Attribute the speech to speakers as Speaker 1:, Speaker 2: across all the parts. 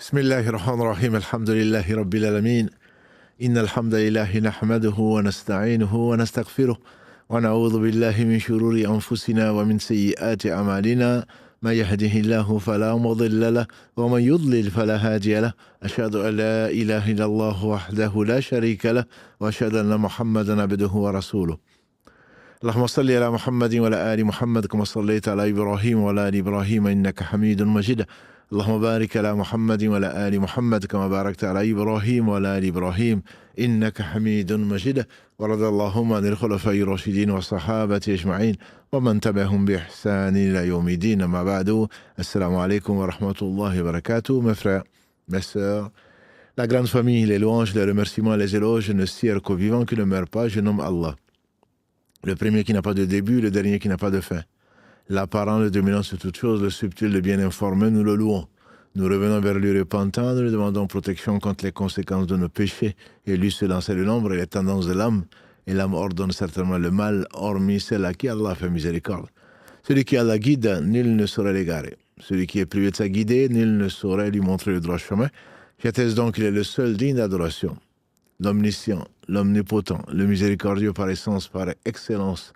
Speaker 1: بسم الله الرحمن الرحيم الحمد لله رب العالمين إن الحمد لله نحمده ونستعينه ونستغفره ونعوذ بالله من شرور أنفسنا ومن سيئات أعمالنا من يهده الله فلا مضل له ومن يضلل فلا هادي له أشهد أن لا إله إلا الله وحده لا شريك له وأشهد أن محمدا عبده ورسوله اللهم صل على محمد وعلى آل محمد كما صليت على إبراهيم وعلى آل إبراهيم إنك حميد مجيد اللهم بارك على محمد وعلى آل محمد كما باركت على إبراهيم وعلى آل إبراهيم إنك حميد مجيد ورضي اللهم عن الخلفاء الراشدين والصحابة أجمعين ومن تبعهم بإحسان إلى يوم الدين. ما بعد, assalamu alaikum wa rahmatullahi wa barakatuh. Mes frères, mes sœurs, la grande famille, les louanges, les remerciements, les éloges ne sirent qu'au vivant qui ne meurt pas. Je nomme Allah, le premier qui n'a pas de début, le dernier qui n'a pas de fin. L'apparent, le dominant sur toute chose, le subtil, le bien informé, nous le louons. Nous revenons vers lui repentant, nous lui demandons protection contre les conséquences de nos péchés. Et lui seul en sait le nombre et les tendances de l'âme. Et l'âme ordonne certainement le mal, hormis celle à qui Allah fait miséricorde. Celui qui a la guide, nul ne saurait l'égarer. Celui qui est privé de sa guidée, nul ne saurait lui montrer le droit chemin. J'atteste donc qu'il est le seul digne d'adoration. L'omniscient, l'omnipotent, le miséricordieux par essence, par excellence,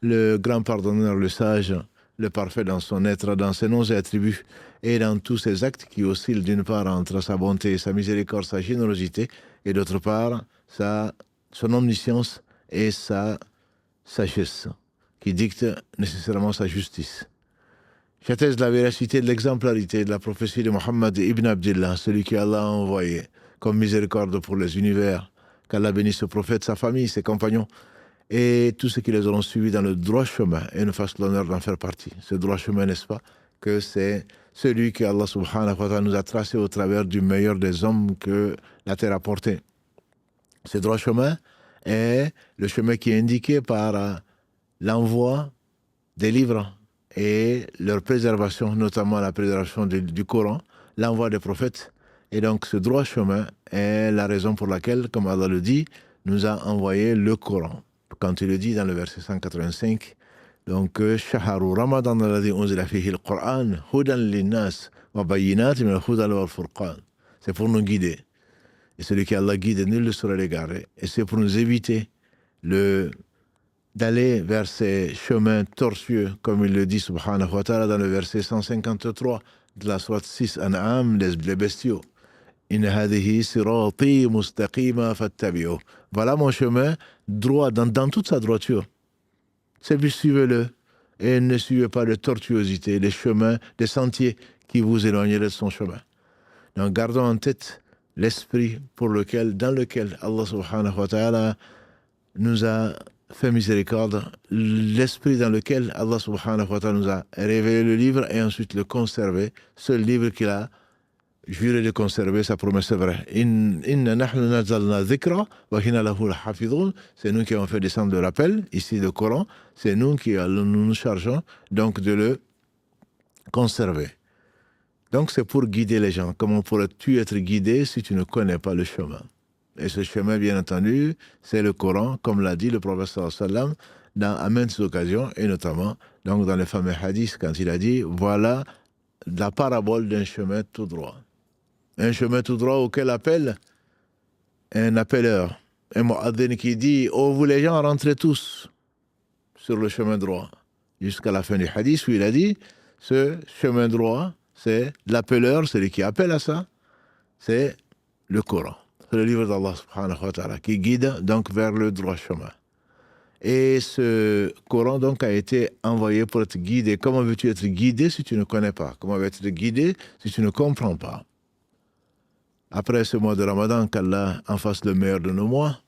Speaker 1: le grand pardonneur, le sage, le parfait dans son être, dans ses noms et attributs, et dans tous ses actes qui oscillent d'une part entre sa bonté, sa miséricorde, sa générosité, et d'autre part son omniscience et sa sagesse, qui dictent nécessairement sa justice. J'atteste de la véracité, de l'exemplarité de la prophétie de Muhammad ibn Abdillah, celui que Allah a envoyé comme miséricorde pour les univers, qu'Allah bénisse ce prophète, sa famille, ses compagnons, et tous ceux qui les auront suivis dans le droit chemin et nous fassent l'honneur d'en faire partie. Ce droit chemin, n'est-ce pas, que c'est celui que Allah subhanahu wa ta'ala nous a tracé au travers du meilleur des hommes que la terre a porté. Ce droit chemin est le chemin qui est indiqué par l'envoi des livres et leur préservation, notamment la préservation du Coran, l'envoi des prophètes. Et donc ce droit chemin est la raison pour laquelle, comme Allah le dit, nous a envoyé le Coran. Quand il le dit dans le verset 185, donc Shaharu Ramadan alladhi unzila fihi al-Qur'an hudan linnas wa bayyinatin min al-huda wal furqan. C'est pour nous guider. Et celui qui Allah guide, nul ne saurait l'égarer. Et c'est pour nous éviter d'aller vers ces chemins tortueux, comme il le dit subhanahu wa ta'ala dans le verset 153 de la sourate 6 An'am, les bestiaux. Inna hadhihi sirati mustaqima fattabi'uh. Voilà mon chemin droit, dans toute sa droiture. C'est puis suivez-le et ne suivez pas de tortuosité, des chemins, des sentiers qui vous éloigneraient de son chemin. Donc gardons en tête l'esprit dans lequel Allah subhanahu wa ta'ala nous a fait miséricorde, l'esprit dans lequel Allah subhanahu wa ta'ala nous a révélé le livre et ensuite le conservé, ce livre qu'il a juré de conserver, sa promesse est vraie. Inna nahnu nazzalna dhikra wa inna lahu lahafidhun. C'est nous qui avons fait descendre le rappel, ici le Coran, c'est nous qui nous chargeons donc de le conserver. Donc c'est pour guider les gens. Comment pourrais-tu être guidé si tu ne connais pas le chemin? Et ce chemin, bien entendu, c'est le Coran, comme l'a dit le prophète sallallahu alayhi wa sallam à maintes occasions, et notamment donc dans les fameux hadiths, quand il a dit, voilà la parabole d'un chemin tout droit. Un chemin tout droit auquel appelle un appelleur, un mu'adhin qui dit « Oh, vous les gens, rentrez tous sur le chemin droit ». Jusqu'à la fin du hadith où il a dit « Ce chemin droit, c'est l'appelleur, celui qui appelle à ça, c'est le Coran. » C'est le livre d'Allah subhanahu wa ta'ala qui guide donc vers le droit chemin. Et ce Coran donc a été envoyé pour être guidé. Comment veux-tu être guidé si tu ne connais pas? Comment veux-tu être guidé si tu ne comprends pas? Après ce mois de Ramadan, qu'Allah en fasse le meilleur de nos mois,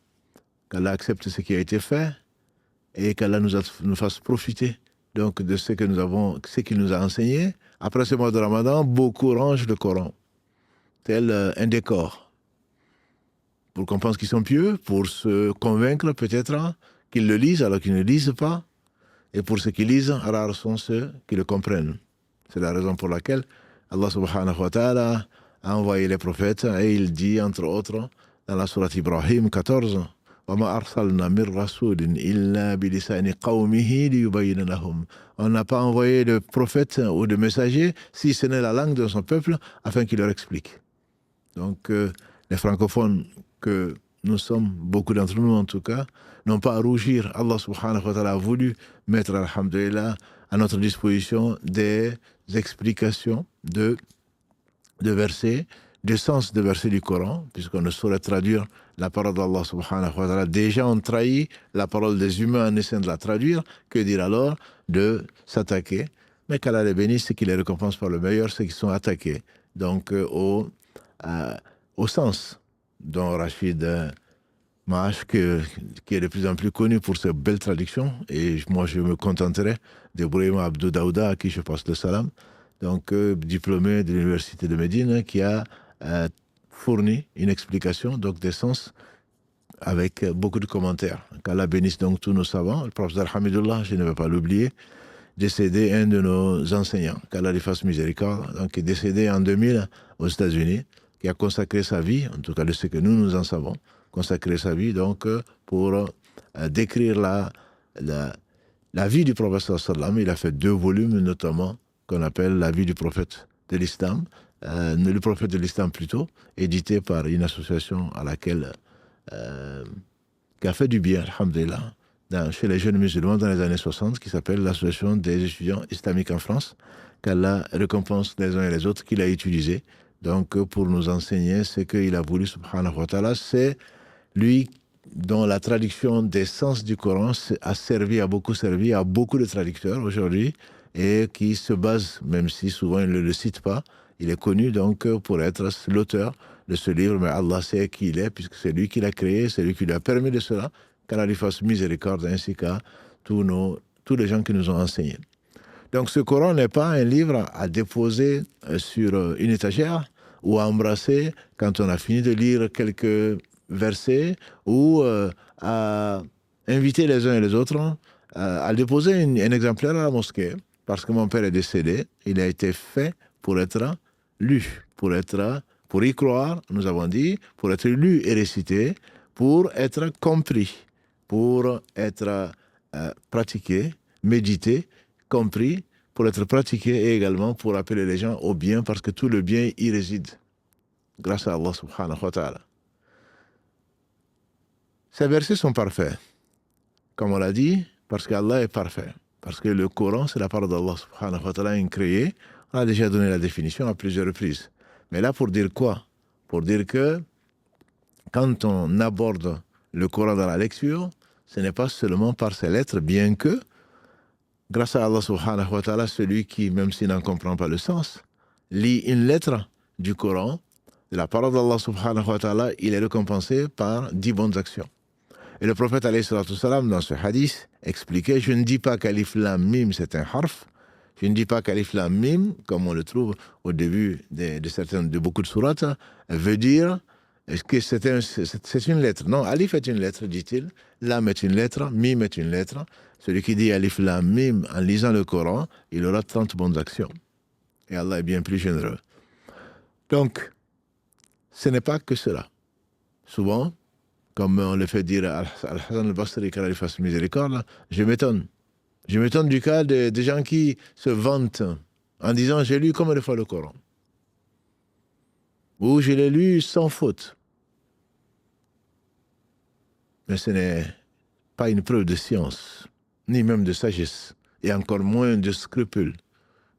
Speaker 1: qu'Allah accepte ce qui a été fait et qu'Allah nous fasse profiter donc de ce qu'il nous a enseigné. Après ce mois de Ramadan, beaucoup rangent le Coran, tel un décor, pour qu'on pense qu'ils sont pieux, pour se convaincre peut-être qu'ils le lisent alors qu'ils ne lisent pas, et pour ceux qui lisent, rares sont ceux qui le comprennent. C'est la raison pour laquelle Allah subhanahu wa ta'ala a envoyé les prophètes, et il dit, entre autres, dans la sourate Ibrahim 14, on n'a pas envoyé de prophète ou de messager si ce n'est la langue de son peuple afin qu'il leur explique. Donc, les francophones que nous sommes, beaucoup d'entre nous en tout cas, n'ont pas à rougir. Allah subhanahu wa ta'ala a voulu mettre, alhamdulillah, à notre disposition des explications de versets, du sens de versets du Coran, puisqu'on ne saurait traduire la parole d'Allah subhanahu wa ta'ala. Déjà, on trahit la parole des humains en essayant de la traduire. Que dire alors de s'attaquer? Mais qu'Allah les bénisse, c'est qu'il les récompense par le meilleur, c'est qu'ils sont attaqués. Donc, au sens dont Rachid Maash, qui est de plus en plus connu pour ses belles traductions, et moi je me contenterai de Bourima Abdou Daouda, à qui je passe le salam, donc diplômé de l'université de Médine, qui a fourni une explication donc des sens avec beaucoup de commentaires. Qu'Allah bénisse donc tous nos savants. Le professeur Hamidullah, je ne vais pas l'oublier, décédé, un de nos enseignants, qu'Allah lui fasse miséricorde, donc qui est décédé en 2000 aux États-Unis, qui a consacré sa vie, en tout cas de ce que nous en savons, consacré sa vie donc pour décrire la vie du prophète sallam. Il a fait 2 volumes notamment qu'on appelle la vie du prophète de l'islam, le prophète de l'islam plutôt, édité par une association à laquelle qui a fait du bien, alhamdulillah, chez les jeunes musulmans dans les années 60, qui s'appelle l'Association des étudiants islamiques en France, qu'Allah récompense les uns et les autres, qu'il a utilisé donc pour nous enseigner ce qu'il a voulu, subhanahu wa ta'ala. C'est lui dont la traduction des sens du Coran a beaucoup servi à beaucoup de traducteurs aujourd'hui, et qui se base, même si souvent il ne le cite pas, il est connu donc pour être l'auteur de ce livre, mais Allah sait qui il est, puisque c'est lui qui l'a créé, c'est lui qui lui a permis de cela, qu'Allah lui fasse miséricorde, ainsi qu'à tous les gens qui nous ont enseigné. Donc ce Coran n'est pas un livre à déposer sur une étagère ou à embrasser quand on a fini de lire quelques versets, ou à inviter les uns et les autres à déposer un exemplaire à la mosquée, parce que mon père est décédé, il a été fait pour être lu, pour y croire, nous avons dit, pour être lu et récité, pour être compris, pour être pratiqué, médité, compris, pour être pratiqué, et également pour appeler les gens au bien, parce que tout le bien y réside, grâce à Allah subhanahu wa ta'ala. Ces versets sont parfaits, comme on l'a dit, parce qu'Allah est parfait, parce que le Coran, c'est la parole d'Allah subhanahu wa ta'ala créée. On a déjà donné la définition à plusieurs reprises. Mais là, pour dire quoi? Pour dire que quand on aborde le Coran dans la lecture, ce n'est pas seulement par ses lettres, bien que, grâce à Allah subhanahu wa ta'ala, celui qui, même s'il n'en comprend pas le sens, lit une lettre du Coran, de la parole d'Allah subhanahu wa ta'ala, il est récompensé par 10 bonnes actions. Et le prophète, alayhi salatu wassalam, dans ce hadith, expliquait, je ne dis pas qu'Alif Lam Mim, c'est un harf, je ne dis pas qu'Alif Lam Mim, comme on le trouve au début de beaucoup de sourates, veut dire que c'est une lettre. Non, Alif est une lettre, dit-il, Lam est une lettre, Mim est une lettre. Celui qui dit Alif Lam Mim en lisant le Coran, il aura 30 bonnes actions. Et Allah est bien plus généreux. Donc, ce n'est pas que cela. Souvent, comme on le fait dire à Al-Hassan al-Basri, qu'Allah lui fasse miséricorde, je m'étonne. Je m'étonne du cas des gens qui se vantent en disant « j'ai lu combien de fois le Coran ?» ou « je l'ai lu sans faute ». Mais ce n'est pas une preuve de science, ni même de sagesse, et encore moins de scrupule,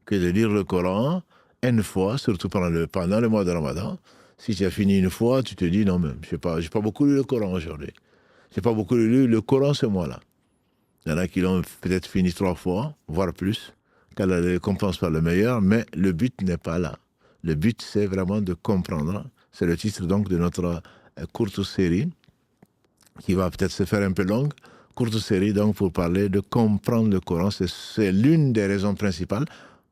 Speaker 1: que de lire le Coran une fois, surtout pendant le mois de Ramadan. Si tu as fini une fois, tu te dis « non, même, je n'ai pas beaucoup lu le Coran aujourd'hui. Je n'ai pas beaucoup lu le Coran ce mois-là ». Il y en a qui l'ont peut-être fini 3 fois, voire plus, qu'Allah les récompense par le meilleur, mais le but n'est pas là. Le but, c'est vraiment de comprendre. C'est le titre donc de notre courte série, qui va peut-être se faire un peu longue. Courte série donc pour parler de comprendre le Coran. C'est l'une des raisons principales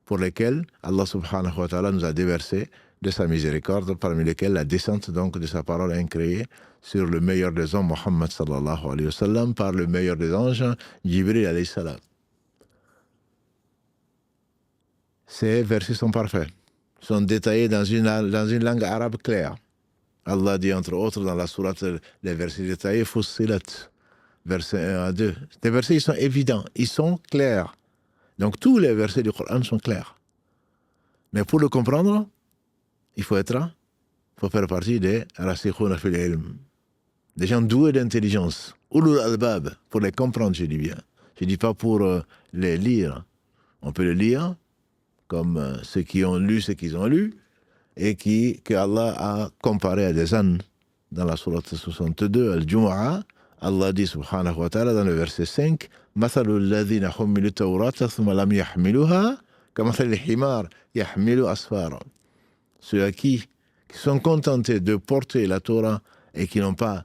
Speaker 1: pour lesquelles Allah subhanahu wa ta'ala nous a déversé de sa miséricorde, parmi lesquelles la descente donc de sa parole incréée sur le meilleur des hommes, Muhammad sallallahu alayhi wa sallam, par le meilleur des anges, Jibril alayhi salam. Ces versets sont parfaits, sont détaillés dans une langue arabe claire. Allah dit entre autres dans la sourate, les versets détaillés, Fussilat, versets 1 à 2. Les versets, ils sont évidents, ils sont clairs. Donc tous les versets du Coran sont clairs. Mais pour le comprendre, il faut être faut faire partie des rasikhuna fil ilm, des gens doués d'intelligence, ulul albab, pour les comprendre, je dis bien. Je ne dis pas pour les lire. On peut les lire comme ceux qui ont lu ce qu'ils ont lu et que Allah a comparé à des ânes. Dans la sourate 62, Al-Jumu'ah, Allah dit subhanahu wa ta'ala dans le verset 5, مثل الذين حملوا التوراة ثم لم يحملوها كمثل الحمار يحمل أسفارا. Ceux à qui sont contentés de porter la Torah et qui n'ont pas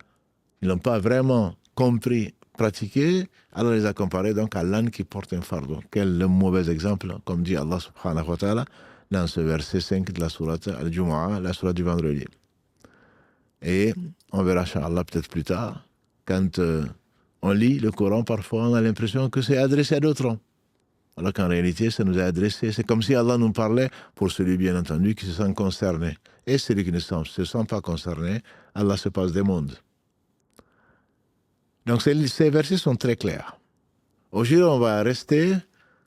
Speaker 1: vraiment compris, pratiqué, Allah les a comparés donc à l'âne qui porte un fardeau. Quel mauvais exemple, comme dit Allah subhanahu wa ta'ala dans ce verset 5 de la sourate Al-Jumu'ah, la sourate du vendredi. Et on verra, Inch'Allah, peut-être plus tard, quand on lit le Coran, parfois on a l'impression que c'est adressé à d'autres. Alors qu'en réalité, ça nous est adressé. C'est comme si Allah nous parlait pour celui, bien entendu, qui se sent concerné. Et celui qui ne se sent pas concerné, Allah se passe des mondes. Donc ces versets sont très clairs. Aujourd'hui, on va rester,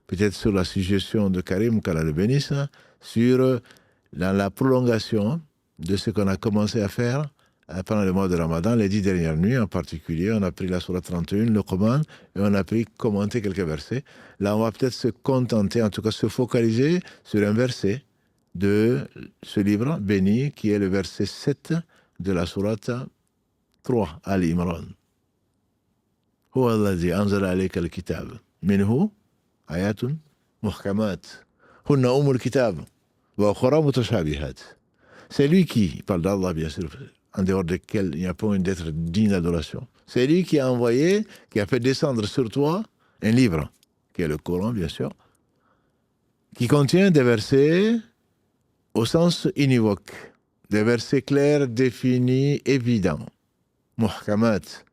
Speaker 1: peut-être sur la suggestion de Karim, qu'Allah le bénisse, sur la prolongation de ce qu'on a commencé à faire pendant le mois de Ramadan, les 10 dernières nuits en particulier. On a pris la sourate 31, le Coran, et on a pris commenter quelques versets. Là, on va peut-être se contenter, en tout cas se focaliser sur un verset de ce livre béni, qui est le verset 7 de la sourate 3, Al-Imran. هو الذي أنزل عليك الكتاب منه آيات محكمات هن أم الكتاب وأخرى متشابهات. C'est lui qui, il parle d'Allah bien sûr, en dehors duquel il n'y a point d'être digne d'adoration. C'est lui qui a envoyé, qui a fait descendre sur toi un livre, qui est le Coran bien sûr, qui contient des versets au sens univoque, des versets clairs, définis, évidents. Muhkamat.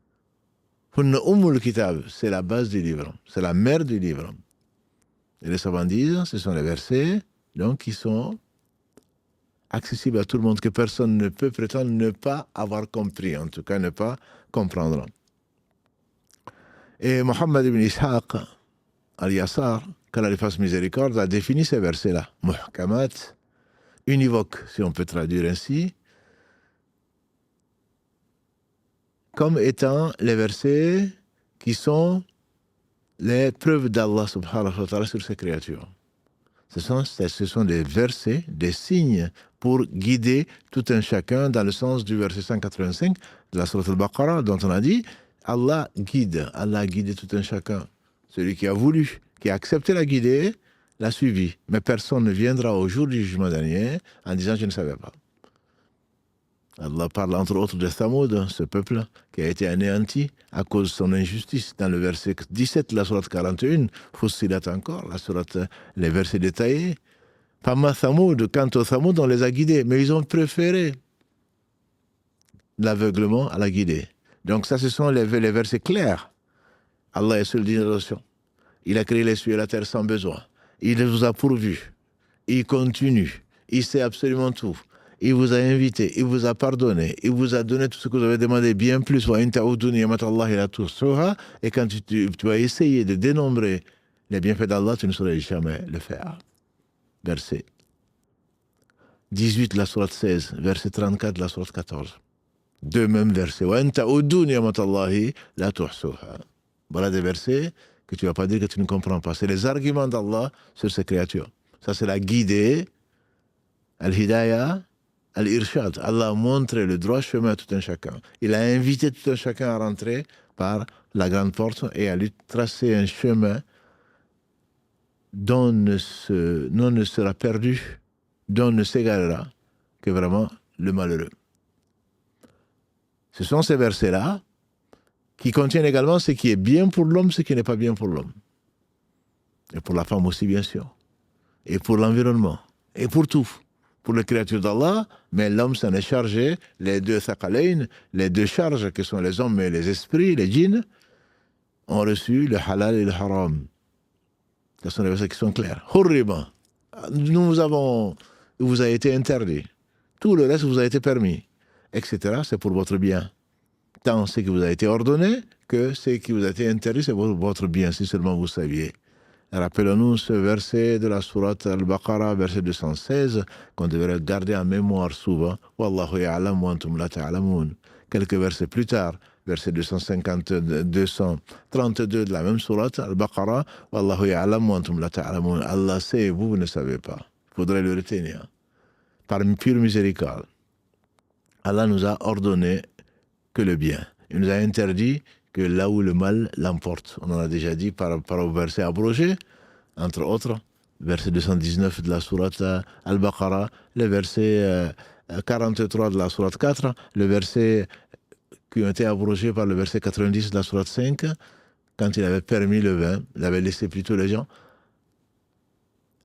Speaker 1: Hunna Ummul Kitab, c'est la base du livre, c'est la mère du livre. Et les savants disent, ce sont les versets donc, qui sont accessibles à tout le monde, que personne ne peut prétendre ne pas avoir compris, en tout cas ne pas comprendre. Et Mohammed ibn Ishaq al-Yassar, qu'Allah lui fasse miséricorde, a défini ces versets-là, muhkamat, univoque, si on peut traduire ainsi, comme étant les versets qui sont les preuves d'Allah subhanahu wa ta'ala sur ses créatures. Ce sont des versets, des signes pour guider tout un chacun dans le sens du verset 185 de la sourate Al-Baqarah dont on a dit Allah a guidé tout un chacun. Celui qui a voulu, qui a accepté la guider, l'a suivi. Mais personne ne viendra au jour du jugement dernier en disant je ne savais pas. Allah parle entre autres de Thamoud, ce peuple qui a été anéanti à cause de son injustice. Dans le verset 17 de la sourate 41, Fussilat encore, les versets détaillés. Pama Thamoud, quant au Thamoud, on les a guidés, mais ils ont préféré l'aveuglement à la guidée. Donc ça, ce sont les versets clairs. Allah est seul digne d'adoration. Il a créé les cieux et la terre sans besoin. Il vous a pourvu. Il continue. Il sait absolument tout. Il vous a invité, il vous a pardonné, il vous a donné tout ce que vous avez demandé, bien plus. Et quand tu vas essayer de dénombrer les bienfaits d'Allah, tu ne saurais jamais le faire. Verset 18 de la sourate 16, verset 34 de la sourate 14. Deux mêmes versets. Voilà des versets que tu ne vas pas dire que tu ne comprends pas. C'est les arguments d'Allah sur ses créatures. Ça, c'est la guidée, al-hidayah, Al-Irshad, Allah a montré le droit chemin à tout un chacun. Il a invité tout un chacun à rentrer par la grande porte et à lui tracer un chemin dont ne sera perdu, dont ne s'égarera que vraiment le malheureux. Ce sont ces versets-là qui contiennent également ce qui est bien pour l'homme, ce qui n'est pas bien pour l'homme. Et pour la femme aussi, bien sûr. Et pour l'environnement. Et pour tout. Pour les créatures d'Allah, mais l'homme s'en est chargé, les deux thaqalayn, les deux charges que sont les hommes et les esprits, les djinns, ont reçu le halal et le haram. Ce sont les versets qui sont clairs. Hurriba, vous a été interdit. Tout le reste vous a été permis, etc. C'est pour votre bien. Tant ce qui vous a été ordonné que ce qui vous a été interdit, c'est pour votre bien, si seulement vous saviez. Rappelons-nous ce verset de la sourate Al-Baqarah, verset 216, qu'on devrait garder en mémoire souvent. Wallahu ya'lam wa antum la ta'lamun. Quelques versets plus tard, verset 232 de la même sourate Al-Baqarah, Wallahu ya'lam wa antum la ta'lamun. Allah sait et vous ne savez pas. Il faudrait le retenir. Par une pure miséricorde, Allah nous a ordonné que le bien. Il nous a interdit que là où le mal l'emporte. On en a déjà dit par rapport au verset abrogé, entre autres, verset 219 de la sourate Al-Baqarah, le verset 43 de la sourate 4, le verset qui ont été abrogés par le verset 90 de la sourate 5, quand il avait permis le vin, il avait laissé plutôt les gens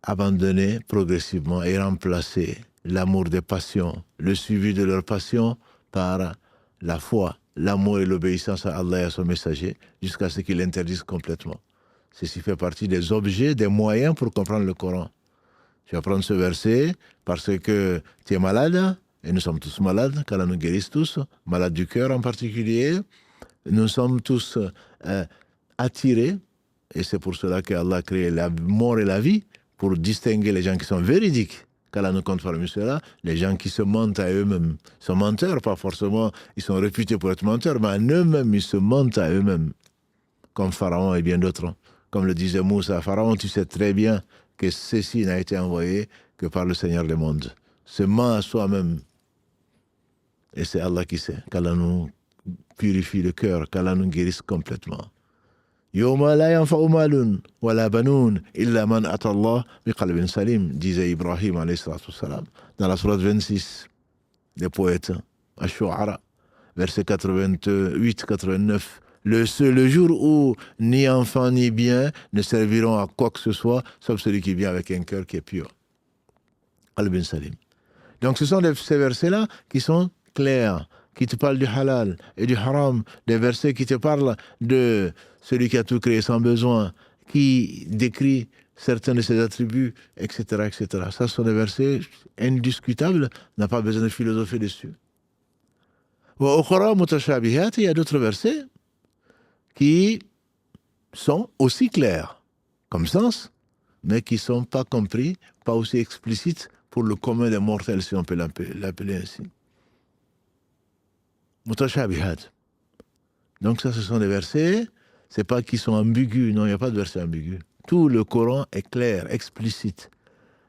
Speaker 1: abandonner progressivement et remplacer l'amour des passions, le suivi de leurs passions par la foi, l'amour et l'obéissance à Allah et à son messager, jusqu'à ce qu'il l'interdise complètement. Ceci fait partie des objets, des moyens pour comprendre le Coran. Tu vas prendre ce verset parce que tu es malade, et nous sommes tous malades, qu'Allah nous guérisse tous, malades du cœur en particulier. Nous sommes tous attirés, et c'est pour cela qu'Allah a créé la mort et la vie, pour distinguer les gens qui sont véridiques, qu'Allah nous compte parmi ceux-là, les gens qui se mentent à eux-mêmes. Ils sont menteurs, pas forcément, ils sont réputés pour être menteurs, mais en eux-mêmes, ils se mentent à eux-mêmes. Comme Pharaon et bien d'autres. Comme le disait Moussa, Pharaon, tu sais très bien que ceci n'a été envoyé que par le Seigneur des mondes. Se ment à soi-même. Et c'est Allah qui sait, qu'Allah nous purifie le cœur, qu'Allah nous guérisse complètement. Yawma la yanfa'u malun wa la banoun illa man ata Allah biqalbin salim, disait Ibrahim alayhi salatu wassalam, dans la sourate 26 des poètes, Ash-Shu'ara, verset 88-89. Le jour où ni enfant ni bien ne serviront à quoi que ce soit, sauf celui qui vient avec un cœur qui est pur. Qalbin salim. Donc ce sont ces versets-là qui sont clairs, qui te parlent du halal et du haram, des versets qui te parlent de celui qui a tout créé sans besoin, qui décrit certains de ses attributs, etc., etc. Ça, ce sont des versets indiscutables, on n'a pas besoin de philosopher dessus. Il y a d'autres versets qui sont aussi clairs comme sens, mais qui ne sont pas compris, pas aussi explicites pour le commun des mortels, si on peut l'appeler ainsi. Mutashabihat. Donc ça, ce sont des versets, c'est pas qu'ils sont ambigus, non, il n'y a pas de verset ambigu. Tout le Coran est clair, explicite,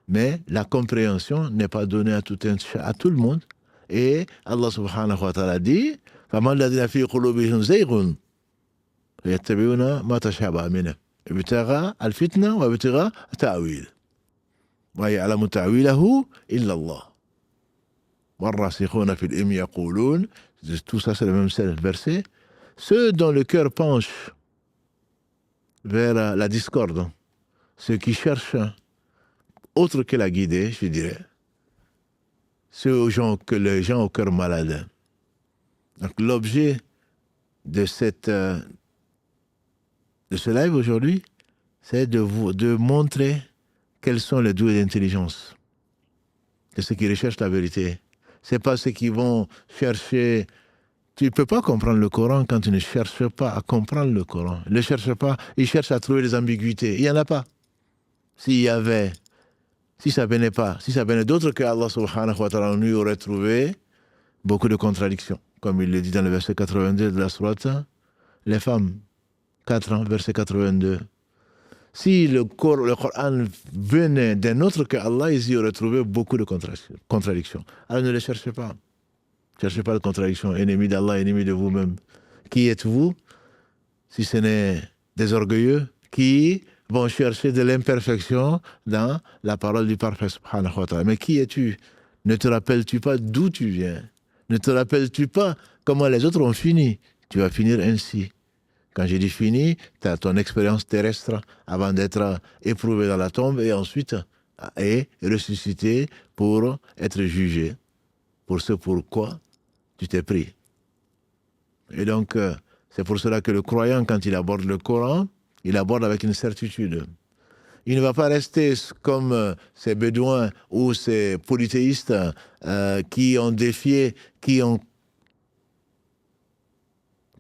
Speaker 1: mais la compréhension n'est pas donnée à tout le monde. Et Allah subhanahu wa ta'ala dit, فَمَنْ الَّذِينَ فِي قُلُوبِهِمْ زَيْغٌ فَيَتَّبِعُونَ مَا تَشَابَهَ مِنْهُ ابْتِغَاءَ الْفِتْنَةِ وَابْتِغَاءَ التَّأْوِيلِ وَيَعْلَمُ تَأْوِيلَهُ إِلَّا اللَّهُ وَالرَّاسِخُونَ فِي الْعِلْمِ يَقُولُونَ. Tout ça, c'est le même verset. Ceux dont le cœur penche vers la discorde, ceux qui cherchent autre que la guider, je dirais, les gens au cœur malade. Donc l'objet de ce live aujourd'hui, c'est de montrer quels sont les doués d'intelligence. C'est ceux qui recherchent la vérité. C'est pas ceux qui vont chercher. Tu ne peux pas comprendre le Coran quand tu ne cherches pas à comprendre le Coran. Ne cherche pas, ils cherchent à trouver des ambiguïtés. Il n'y en a pas. S'il y avait, si ça venait d'autres que Allah subhanahu wa ta'ala, on y aurait trouvé beaucoup de contradictions. Comme il le dit dans le verset 82 de la sourate, les femmes, 4 ans, verset 82. Si le Coran venait d'un autre que Allah, ils y auraient trouvé beaucoup de contradictions. Alors ne les cherchez pas. Ne cherchez pas de contradictions. Ennemi d'Allah, ennemi de vous-même. Qui êtes-vous, si ce n'est des orgueilleux qui vont chercher de l'imperfection dans la parole du Parfait subhanahu wa ta'ala. Mais qui es-tu? Ne te rappelles-tu pas d'où tu viens? Ne te rappelles-tu pas comment les autres ont fini? Tu vas finir ainsi. Quand j'ai dit fini, tu as ton expérience terrestre avant d'être éprouvé dans la tombe et ensuite ressuscité pour être jugé pour ce pourquoi tu t'es pris. Et donc, c'est pour cela que le croyant, quand il aborde le Coran, il aborde avec une certitude. Il ne va pas rester comme ces bédouins ou ces polythéistes qui ont défié, qui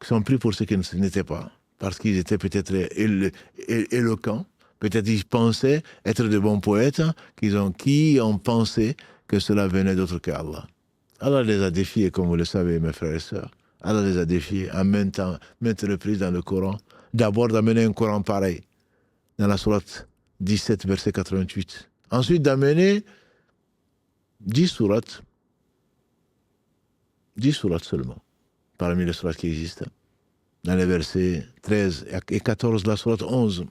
Speaker 1: sont pris pour ce qu'ils n'étaient pas, parce qu'ils étaient peut-être éloquents, Peut-être ils pensaient être de bons poètes qui ont pensé que cela venait d'autre qu'Allah. Allah les a défiés, comme vous le savez, mes frères et sœurs. Allah les a défiés en même temps, maintes reprises dans le Coran. D'abord d'amener un Coran pareil, dans la sourate 17, verset 88. Ensuite d'amener 10 sourates seulement, parmi les sourates qui existent. Dans les versets 13 et 14, la sourate 11,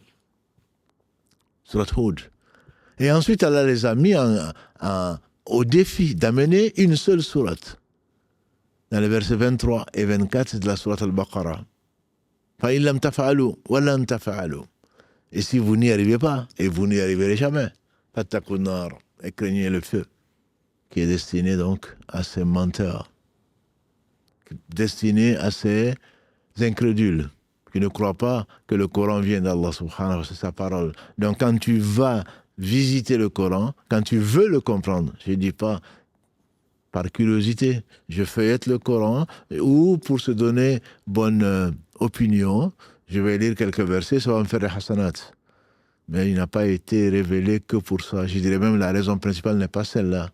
Speaker 1: sourate Hud. Et ensuite, Allah les a mis au défi d'amener une seule sourate. Dans les versets 23 et 24 de la sourate Al-Baqarah. فَإِن لَمْ تَفْعَلُوا وَلَنْ تَفْعَلُوا. Et si vous n'y arrivez pas, et vous n'y arriverez jamais, فَاتَّقُوا النَّارَ, et craignez le feu, qui est destiné donc à ces menteurs, destiné à ces incrédules, qui ne croient pas que le Coran vient d'Allah subhanahu wa ta'ala, c'est sa parole. Donc quand tu vas visiter le Coran, quand tu veux le comprendre, je ne dis pas par curiosité, je feuillette le Coran, ou pour se donner bonne opinion, je vais lire quelques versets, ça va me faire des hasanat. Mais il n'a pas été révélé que pour ça. Je dirais même la raison principale n'est pas celle-là.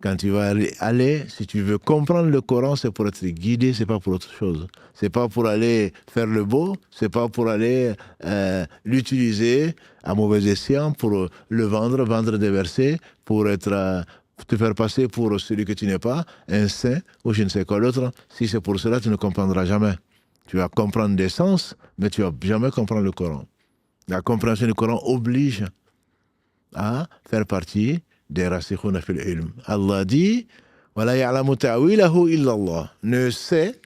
Speaker 1: Quand tu vas aller, si tu veux comprendre le Coran, c'est pour être guidé, c'est pas pour autre chose. C'est pas pour aller faire le beau, c'est pas pour aller l'utiliser à mauvais escient, pour le vendre des versets, pour te faire passer pour celui que tu n'es pas, un saint ou je ne sais quoi d'autre. Si c'est pour cela, tu ne comprendras jamais. Tu vas comprendre des sens, mais tu vas jamais comprendre le Coran. La compréhension du Coran oblige à faire partie des rasikhuna fil ilm. Allah dit wala ya'lamu ta'wilahu illa Allah. Ne sait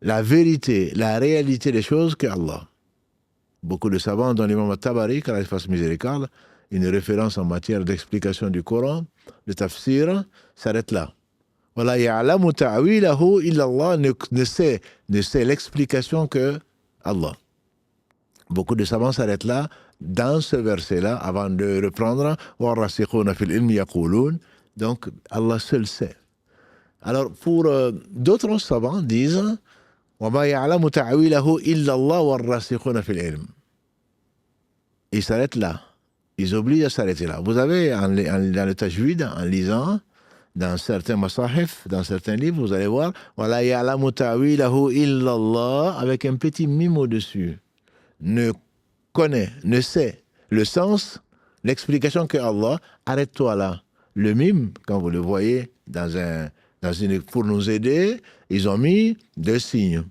Speaker 1: la vérité, la réalité des choses que Allah. Beaucoup de savants, dont l'imam At-Tabari, qu'Allah fasse miséricorde, une référence en matière d'explication du Coran, de tafsir, s'arrête là. Wala ya'lamu ta'wilahu illa Allah, ne sait l'explication que Allah. Beaucoup de savants s'arrêtent là, dans ce verset-là, avant de reprendre وَالرَّاسِخُونَ فِي الْعِلْمِ يَقُولُونَ. Donc, Allah seul sait. Alors, pour d'autres savants disent وَمَا يَعْلَمُ تَعْوِيلَهُ إِلَّا اللَّهُ وَالرَّاسِخُونَ فِي الْعِلْمِ. Ils s'arrêtent là. Ils obligent à s'arrêter là. Vous avez, dans le tajwid, en lisant, dans certains masahif, dans certains livres, vous allez voir وَلَا يَعْلَمُ تَعْوِيلَهُ إِلَّا اللَّهُ avec un petit mime au-dessus. Ne connaît, ne sait le sens, l'explication que Allah, arrête-toi là. Le mime, quand vous le voyez pour nous aider, ils ont mis 2 signes.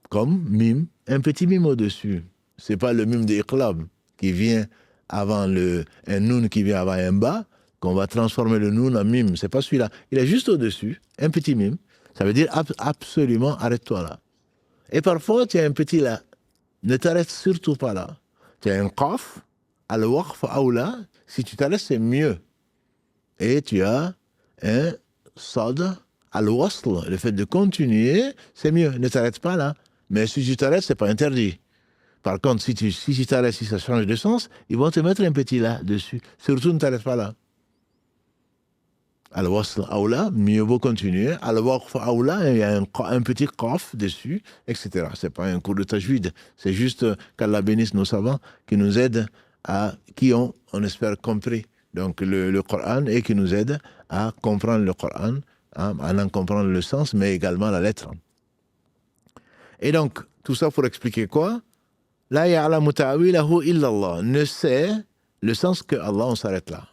Speaker 1: Comme mime, un petit mime au-dessus. C'est pas le mime d'iqlab qui vient avant un noun qui vient avant un bas, qu'on va transformer le noun en mime. C'est pas celui-là. Il est juste au-dessus, un petit mime. Ça veut dire absolument arrête-toi là. Et parfois, tu as un petit là. Ne t'arrête surtout pas là. Tu as un qaf, al-waqf, aoula. Si tu t'arrêtes, c'est mieux. Et tu as un sad, al-wasl. Le fait de continuer, c'est mieux. Ne t'arrête pas là. Mais si tu t'arrêtes, c'est pas interdit. Par contre, si tu t'arrêtes, si ça change de sens, ils vont te mettre un petit là dessus. Surtout, ne t'arrête pas là. Al-wasl aoula, mieux vaut continuer. Al-waqf aoula, il y a un petit qaf dessus, etc. C'est pas un cours de tajwid. C'est juste qu'Allah bénisse nos savants qui nous aident qui ont, on espère, compris donc le Coran et qui nous aident à comprendre le Coran, à en comprendre le sens, mais également la lettre. Et donc, tout ça pour expliquer quoi? La ya'lamu ta'wilahu illa Allah. Ne sait le sens que Allah, on s'arrête là.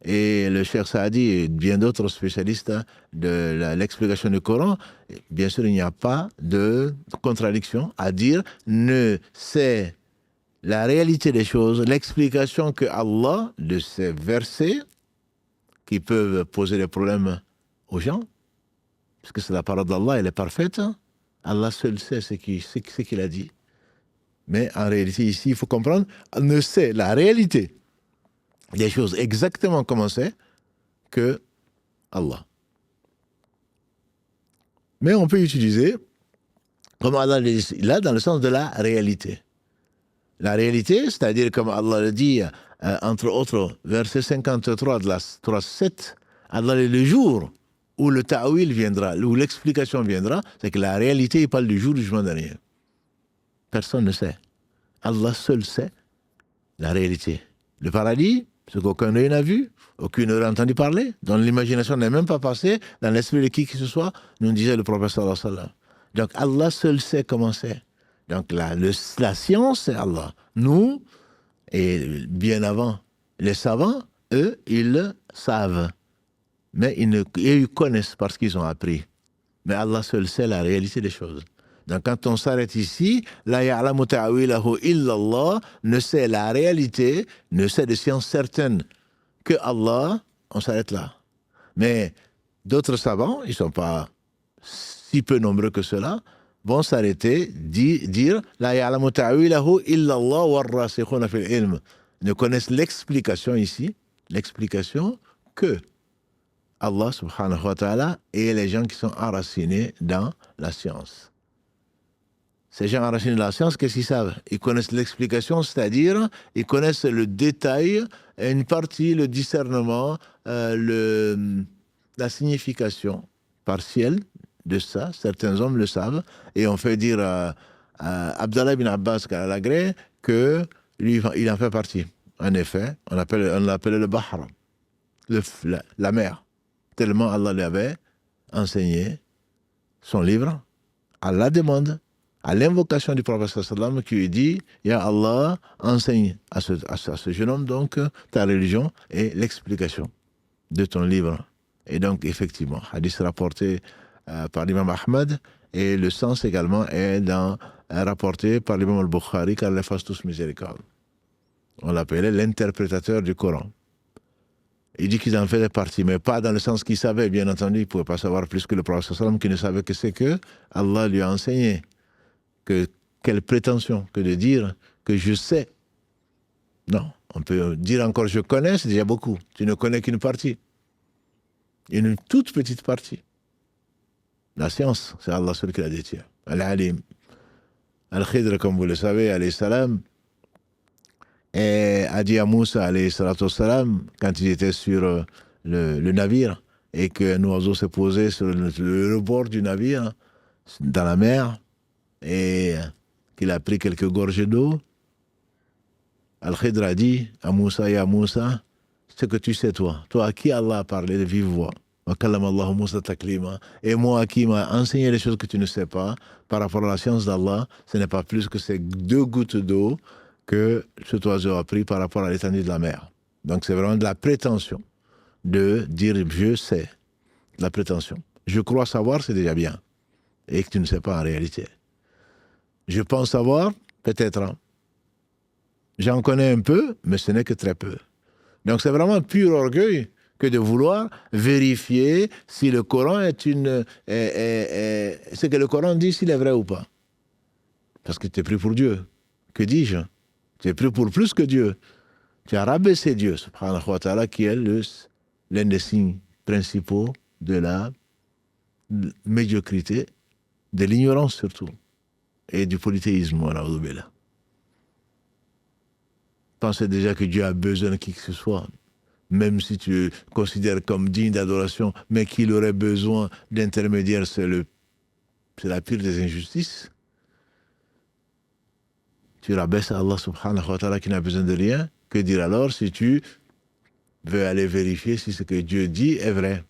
Speaker 1: Et le Cheikh Saadi et bien d'autres spécialistes de l'explication du Coran, bien sûr, il n'y a pas de contradiction à dire ne sait la réalité des choses, l'explication que Allah, de ces versets qui peuvent poser des problèmes aux gens, parce que c'est la parole d'Allah, elle est parfaite, Allah seul sait ce qu'il a dit. Mais en réalité, ici, il faut comprendre, ne sait la réalité des choses exactement comment c'est que Allah. Mais on peut utiliser, comme Allah le dit là, dans le sens de la réalité. La réalité, c'est-à-dire comme Allah le dit, entre autres, verset 53 de la Surah 7, Allah le jour où le ta'wil viendra, où l'explication viendra, c'est que la réalité, il parle du jour du jugement dernier. Personne ne sait. Allah seul sait la réalité. Le paradis, ce qu'aucun œil n'a vu, aucune oreille n'a entendu parler, dont l'imagination n'est même pas passée dans l'esprit de qui que ce soit, nous disait le prophète sallallahu alayhi wa sallam. Donc Allah seul sait comment c'est. Donc la science, c'est Allah. Nous, et bien avant, les savants, eux, ils le savent. Mais ils connaissent parce qu'ils ont appris. Mais Allah seul sait la réalité des choses. Donc quand on s'arrête ici, la ya'lamu ta'wilahu illallah ne sait la réalité, ne sait de science certaine que Allah, on s'arrête là. Mais d'autres savants, ils ne sont pas si peu nombreux que cela, vont s'arrêter, dire la ya'lamu ta'wilahu illallah warrasikhuna fil ilm. Ils ne connaissent l'explication ici, l'explication que Allah subhanahu wa ta'ala et les gens qui sont enracinés dans la science. Ces gens enracinés dans la science, qu'est-ce qu'ils savent? Ils connaissent l'explication, c'est-à-dire ils connaissent le détail, une partie, le discernement, la signification partielle de ça. Certains hommes le savent et on fait dire à Abdallah ibn Abbas al-Agré que lui, il en fait partie. En effet, on l'appelle le Bahr, la mer. Tellement Allah lui avait enseigné son livre à la demande, à l'invocation du prophète sallallahu qui lui dit « Ya Allah, enseigne à ce jeune homme donc ta religion et l'explication de ton livre. » Et donc effectivement, hadith rapporté par l'imam Ahmad et le sens également est rapporté par l'imam al-Bukhari car les fasse tous miséricorde. On l'appelait l'interprétateur du Coran. Il dit qu'ils en faisaient partie, mais pas dans le sens qu'ils savaient, bien entendu, ils ne pouvaient pas savoir plus que le prophète sallam qui ne savait que c'est que Allah lui a enseigné. Quelle prétention que de dire que je sais. Non, on peut dire encore je connais, c'est déjà beaucoup. Tu ne connais qu'une partie. Une toute petite partie. La science, c'est Allah seul qui la détient. Al-Alim. Al-Khidr, comme vous le savez, alayhi salam, et a dit à Moussa, alayhi salatu wassalam, quand il était sur le navire, et qu'un oiseau s'est posé sur le bord du navire, dans la mer, et qu'il a pris quelques gorgées d'eau, Al-Khidr a dit à Moussa, ya Moussa, ce que tu sais toi à qui Allah a parlé de vive voix, et moi à qui m'a enseigné les choses que tu ne sais pas, par rapport à la science d'Allah, ce n'est pas plus que ces 2 gouttes d'eau que cet oiseau a pris par rapport à l'étendue de la mer. Donc c'est vraiment de la prétention de dire je sais, de la prétention. Je crois savoir, c'est déjà bien, et que tu ne sais pas en réalité. Je pense savoir, peut-être. Hein. J'en connais un peu, mais ce n'est que très peu. Donc c'est vraiment pur orgueil que de vouloir vérifier si le Coran est ce que le Coran dit, s'il est vrai ou pas. Parce que tu es pris pour Dieu. Que dis-je? Tu es pris pour plus que Dieu. Tu as rabaissé Dieu, subhanahu wa ta'ala, qui est l'un des signes principaux de la médiocrité, de l'ignorance surtout, et du polythéisme, voilà. Pensez déjà que Dieu a besoin de qui que ce soit, même si tu le considères comme digne d'adoration, mais qu'il aurait besoin d'intermédiaires, c'est la pire des injustices. Tu rabaisses Allah subhanahu wa ta'ala qui n'a besoin de rien. Que dire alors si tu veux aller vérifier si ce que Dieu dit est vrai?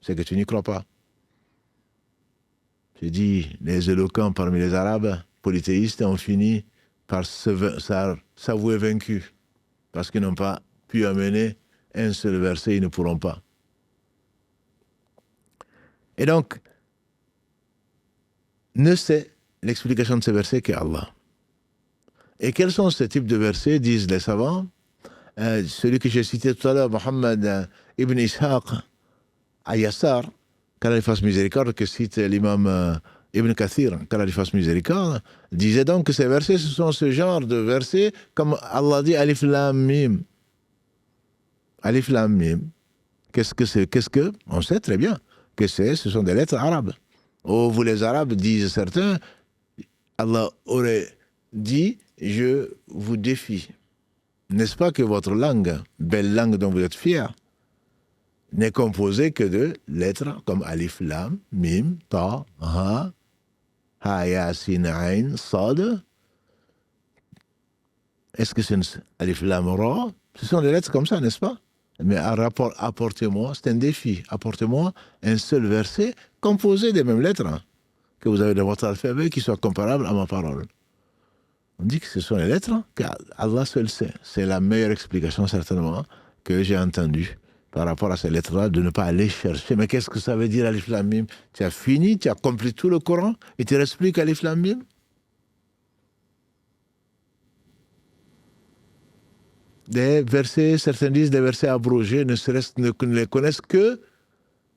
Speaker 1: C'est que tu n'y crois pas. Je dis, les éloquents parmi les Arabes, polythéistes, ont fini par s'avouer vaincus. Parce qu'ils n'ont pas pu amener un seul verset, ils ne pourront pas. Et donc, ne sait l'explication de ces versets qu'Allah. Et quels sont ces types de versets, disent les savants? Celui que j'ai cité tout à l'heure, Mohammed ibn Ishaq Ayassar, qu'Allah lui fasse miséricorde, que cite l'imam Ibn Kathir, qu'Allah lui fasse miséricorde, disait donc que ces versets, ce sont ce genre de versets, comme Allah dit Alif Lam Mim. Alif Lam Mim. Qu'est-ce que c'est? On sait très bien que ce sont des lettres arabes. Oh, vous les Arabes, disent certains, Allah aurait dit, je vous défie. N'est-ce pas que votre langue, belle langue dont vous êtes fiers, n'est composée que de lettres comme Alif, Lam, Mim, Ta, Ha, Ha, Ya, Sin, Ain, Sad, Est-ce que c'est une Alif Lam Ra? Ce sont des lettres comme ça, n'est-ce pas? Mais apportez-moi, c'est un défi, apportez-moi un seul verset composé des mêmes lettres que vous avez dans votre alphabet qui soit comparable à ma parole. On dit que ce sont les lettres qu'Allah seul sait. C'est la meilleure explication certainement que j'ai entendue par rapport à ces lettres-là, de ne pas aller chercher. Mais qu'est-ce que ça veut dire Alif Lam Mim? Tu as fini, tu as accompli tout le Coran et tu expliques Alif Lam Mim? Des versets, certains disent des versets abrogés, ne les connaissent que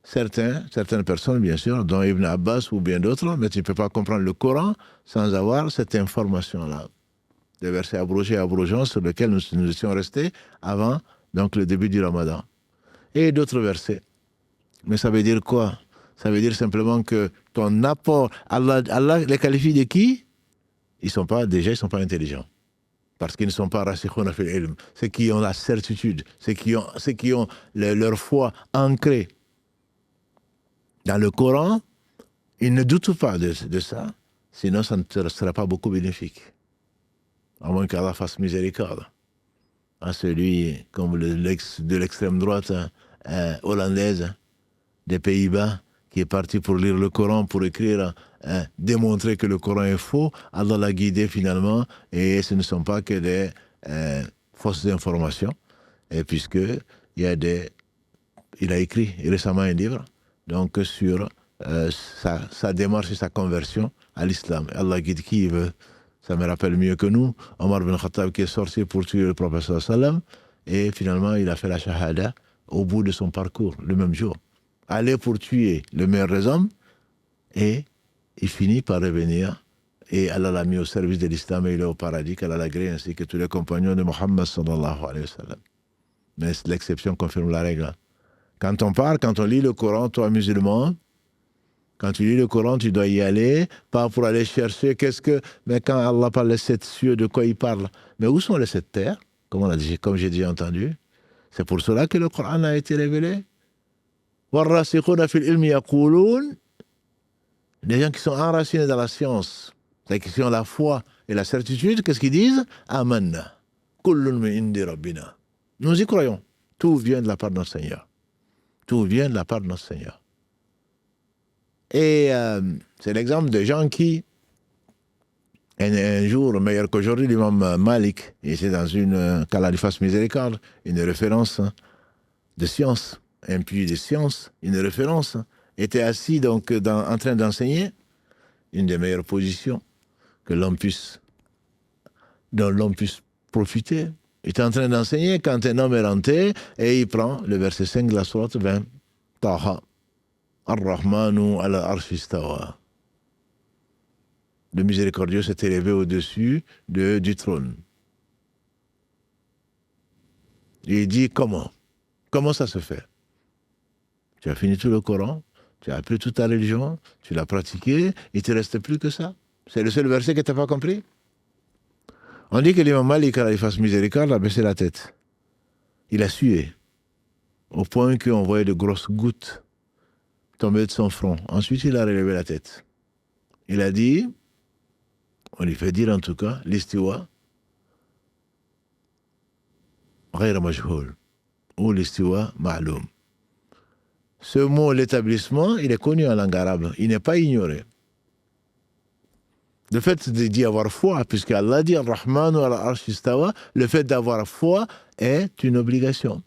Speaker 1: certaines personnes, bien sûr, dont Ibn Abbas ou bien d'autres, mais tu ne peux pas comprendre le Coran sans avoir cette information-là. Des versets abrogés et abrogeants sur lesquels nous étions restés avant donc, le début du Ramadan. Et d'autres versets. Mais ça veut dire quoi? Ça veut dire simplement que ton apport, Allah les qualifie de qui? Ils ne sont pas intelligents. Parce qu'ils ne sont pas rasikhuna fil ilm. Ceux qui ont la certitude, ceux qui ont leur foi ancrée dans le Coran, ils ne doutent pas de ça, sinon ça ne sera pas beaucoup bénéfique. À moins qu'Allah fasse miséricorde à celui comme de l'extrême droite hollandaise des Pays-Bas qui est parti pour lire le Coran, pour écrire, démontrer que le Coran est faux. Allah l'a guidé finalement et ce ne sont pas que des fausses informations. Et puisque il a écrit récemment un livre donc sur sa démarche et sa conversion à l'islam. Allah guide qui il veut. Ça me rappelle mieux que nous, Omar bin Khattab qui est sorti pour tuer le prophète sallam et finalement il a fait la shahada au bout de son parcours, le même jour. Aller pour tuer le meilleur des hommes et il finit par revenir et Allah l'a mis au service de l'islam et il est au paradis qu'Allah l'a gré ainsi que tous les compagnons de Mohammed sallallahu alayhi wa sallam. Mais l'exception confirme la règle. Quand on lit le Coran, toi musulman, quand tu lis le Coran, tu dois y aller, pas pour aller chercher mais quand Allah parle des 7 cieux, de quoi il parle? Mais où sont les 7 terres? Comme j'ai déjà entendu. C'est pour cela que le Coran a été révélé. وَالرَّاسِخُونَ فِي الْعِلْمِ يَقُولُونَ. Les gens qui sont enracinés dans la science, qui ont la foi et la certitude, qu'est-ce qu'ils disent? Amanna. Kullun min indi rabbina. Nous y croyons. Tout vient de la part de notre Seigneur. Tout vient de la part de notre Seigneur. Et c'est l'exemple de gens qui, un jour, meilleur qu'aujourd'hui, l'imam Malik, il était dans qu'Allah lui fasse miséricorde, une référence de science, un puits de science, une référence, était assis donc en train d'enseigner, une des meilleures positions dont l'homme puisse profiter. Il était en train d'enseigner quand un homme est rentré et il prend le verset 5 de la sourate 20, Taha. Ar-Rahmanu ala arshi istawa. Le miséricordieux s'est élevé au-dessus du trône. Et il dit comment? Comment ça se fait? Tu as fini tout le Coran, tu as appris toute ta religion, tu l'as pratiqué, il ne te reste plus que ça. C'est le seul verset que tu n'as pas compris? On dit que l'imam Malik, quand il fasse miséricorde, a baissé la tête. Il a sué, au point qu'on voyait de grosses gouttes tomber de son front. Ensuite, il a relevé la tête. Il a dit, on lui fait dire en tout cas, l'istiwa, ghayr majhoul, ou l'istiwa ma'loum. Ce mot, l'établissement, il est connu en langue arabe. Il n'est pas ignoré. Le fait d'y avoir foi, puisque Allah dit Ar-Rahmanu ala arshi istawa, le fait d'avoir foi est une obligation.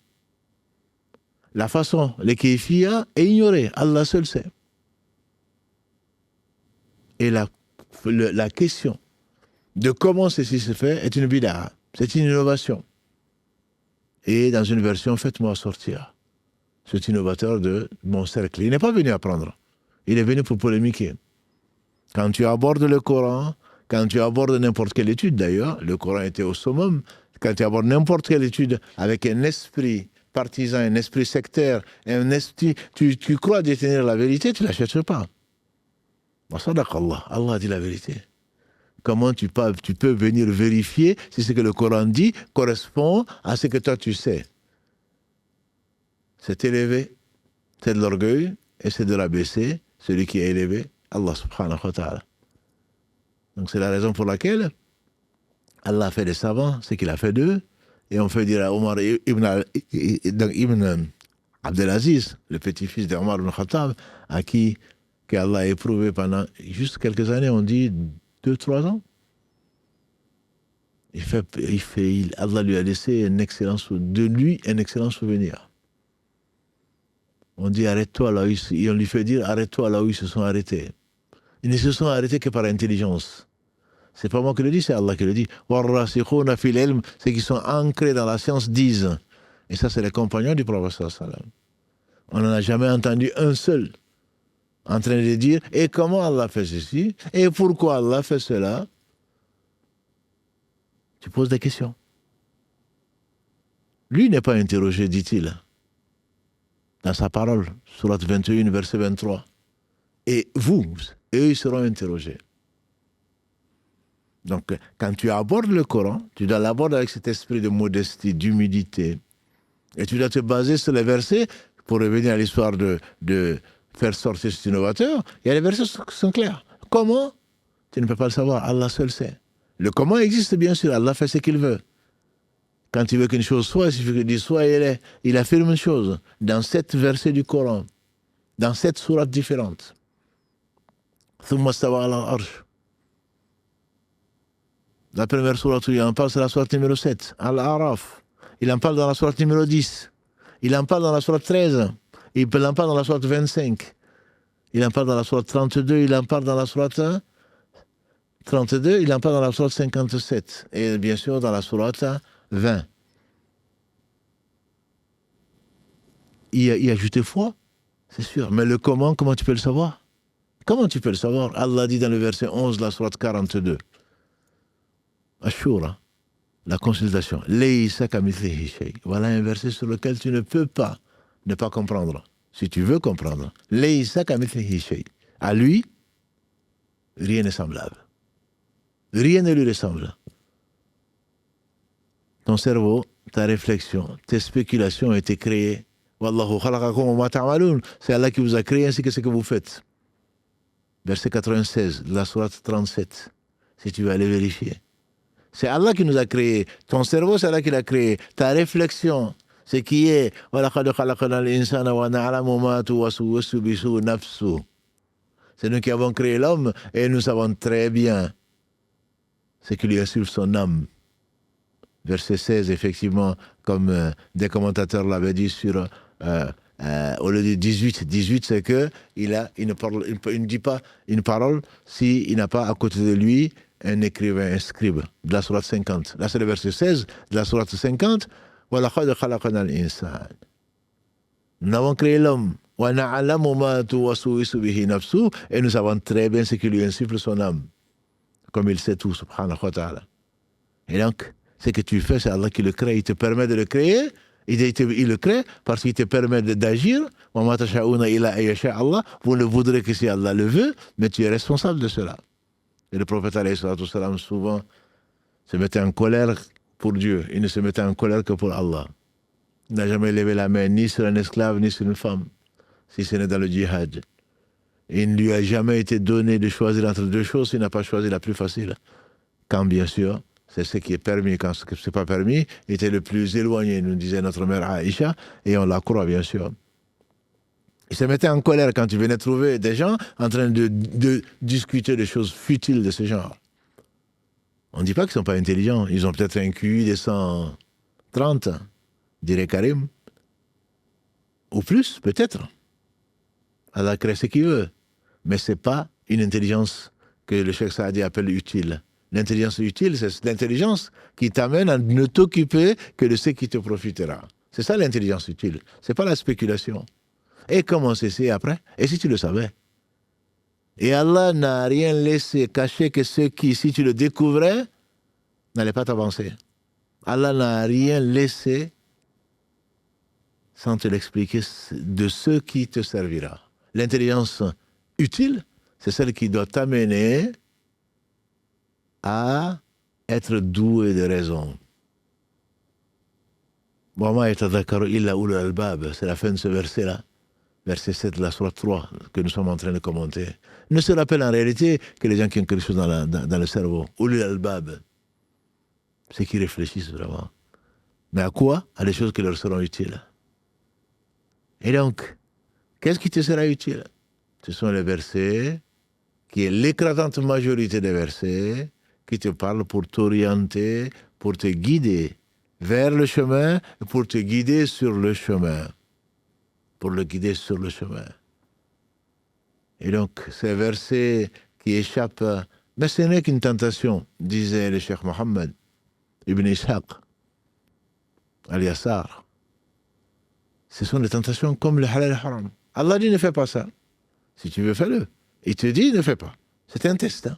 Speaker 1: La façon, les kayfiyya est ignorée. Allah seul sait. Et la question de comment ceci se fait est une bid'a. C'est une innovation. Et dans une version, faites-moi sortir cet innovateur de mon cercle. Il n'est pas venu apprendre. Il est venu pour polémiquer. Quand tu abordes le Coran, quand tu abordes n'importe quelle étude d'ailleurs, le Coran était au summum, quand tu abordes n'importe quelle étude avec un esprit partisan, un esprit sectaire, tu crois détenir la vérité, tu ne la cherches pas. Allah dit la vérité. Comment tu peux venir vérifier si ce que le Coran dit correspond à ce que toi tu sais? C'est élevé, c'est de l'orgueil et c'est de l'abaisser, celui qui est élevé, Allah subhanahu wa ta'ala. Donc c'est la raison pour laquelle Allah a fait des savants, ce qu'il a fait d'eux, et on fait dire à Omar ibn Abdelaziz, le petit-fils d'Omar ibn Khattab, à qui Allah a éprouvé pendant juste quelques années, on dit 2-3 ans. Allah lui a laissé un excellent souvenir. On dit arrête-toi là où on lui fait dire arrête-toi là où ils se sont arrêtés. Ils ne se sont arrêtés que par intelligence. C'est pas moi qui le dis, c'est Allah qui le dit. Warrasikhuna fil ilm, ceux qui sont ancrés dans la science disent. Et ça, c'est les compagnons du prophète sallallahu alayhi wa sallam. On n'en a jamais entendu un seul en train de dire et comment Allah fait ceci et pourquoi Allah fait cela. Tu poses des questions. Lui n'est pas interrogé, dit-il, dans sa parole, sourate 21, verset 23. Et vous, eux, ils seront interrogés. Donc, quand tu abordes le Coran, tu dois l'aborder avec cet esprit de modestie, d'humilité. Et tu dois te baser sur les versets, pour revenir à l'histoire de faire sortir cet innovateur, il y a les versets qui sont clairs. Comment? Tu ne peux pas le savoir, Allah seul sait. Le comment existe bien sûr, Allah fait ce qu'il veut. Quand il veut qu'une chose soit, il suffit qu'il dise soit, il affirme une chose dans 7 versets du Coran, dans 7 sourates différentes. Thumma stawa ala al-arsh. La première sourate où il en parle, c'est la sourate numéro 7, Al-Araf. Il en parle dans la sourate numéro 10. Il en parle dans la sourate 13. Il en parle dans la sourate 25. Il en parle dans la sourate 32. Il en parle dans la sourate 32. Il en parle dans la sourate 57. Et bien sûr, dans la sourate 20. Il y a ajouté foi, c'est sûr. Mais le comment tu peux le savoir? Comment tu peux le savoir? Allah dit dans le verset 11 de la sourate 42. Ashura, la consultation. Laysa kamithlihi shay. Voilà un verset sur lequel tu ne peux pas ne pas comprendre. Si tu veux comprendre. Laysa kamithlihi shay. À lui, rien n'est semblable. Rien ne lui ressemble. Ton cerveau, ta réflexion, tes spéculations ont été créées. Wallahu khalaqakum wa ma ta'malun. C'est Allah qui vous a créé ainsi que ce que vous faites. Verset 96 de la sourate 37. Si tu veux aller vérifier. C'est Allah qui nous a créés. Ton cerveau, c'est Allah qui l'a créé. Ta réflexion, ce qui est c'est nous qui avons créé l'homme et nous savons très bien ce qui lui insuffle son âme. Verset 16, effectivement, comme des commentateurs l'avaient dit sur au lieu de 18, c'est que il ne dit pas une parole s'il n'a pas à côté de lui un écrivain, un scribe, de la sourate 50. Là, c'est le verset 16 de la sourate 50. Nous avons créé l'homme. Et nous savons très bien ce qui lui insuffle son âme. Comme il sait tout, subhanahu wa ta'ala. Et donc, ce que tu fais, c'est Allah qui le crée. Il te permet de le créer. Il le crée parce qu'il te permet d'agir. Vous ne voudrez que si Allah le veut, mais tu es responsable de cela. Et le prophète, alayhi salatu wassalam, souvent se mettait en colère pour Dieu. Il ne se mettait en colère que pour Allah. Il n'a jamais levé la main ni sur un esclave, ni sur une femme, si ce n'est dans le djihad. Et il ne lui a jamais été donné de choisir entre deux choses s'il n'a pas choisi la plus facile. Quand, bien sûr, c'est ce qui est permis. Quand ce qui n'est pas permis, il était le plus éloigné, nous disait notre mère Aïcha, et on la croit, bien sûr. Il se mettait en colère quand il venait trouver des gens en train de discuter de choses futiles de ce genre. On ne dit pas qu'ils ne sont pas intelligents. Ils ont peut-être un QI de 130, dirait Karim. Ou plus, peut-être. Allah crée ce qu'il veut. Mais ce n'est pas une intelligence que le Cheikh Saadi appelle utile. L'intelligence utile, c'est l'intelligence qui t'amène à ne t'occuper que de ce qui te profitera. C'est ça l'intelligence utile. Ce n'est pas la spéculation. Et comment c'est après? Et si tu le savais? Et Allah n'a rien laissé cacher que ce qui, si tu le découvrais, n'allait pas t'avancer. Allah n'a rien laissé sans te l'expliquer de ce qui te servira. L'intelligence utile, c'est celle qui doit t'amener à être doué de raison. C'est la fin de ce verset-là. Verset 7 de la sourate 3 que nous sommes en train de commenter. Ne se rappelle en réalité que les gens qui ont quelque chose dans le cerveau. Ulul albab. C'est qu'ils réfléchissent vraiment. Mais à quoi? À des choses qui leur seront utiles. Et donc, qu'est-ce qui te sera utile? Ce sont les versets, qui est l'écrasante majorité des versets, qui te parlent pour t'orienter, pour te guider vers le chemin, pour te guider sur le chemin. Pour le guider sur le chemin. Et donc, ces versets qui échappent, mais ce n'est qu'une tentation, disait le Cheikh Mohammed Ibn Ishaq al-Yassar. Ce sont des tentations comme le halal et le haram. Allah dit ne fais pas ça. Si tu veux, fais-le. Il te dit ne fais pas. C'est un test.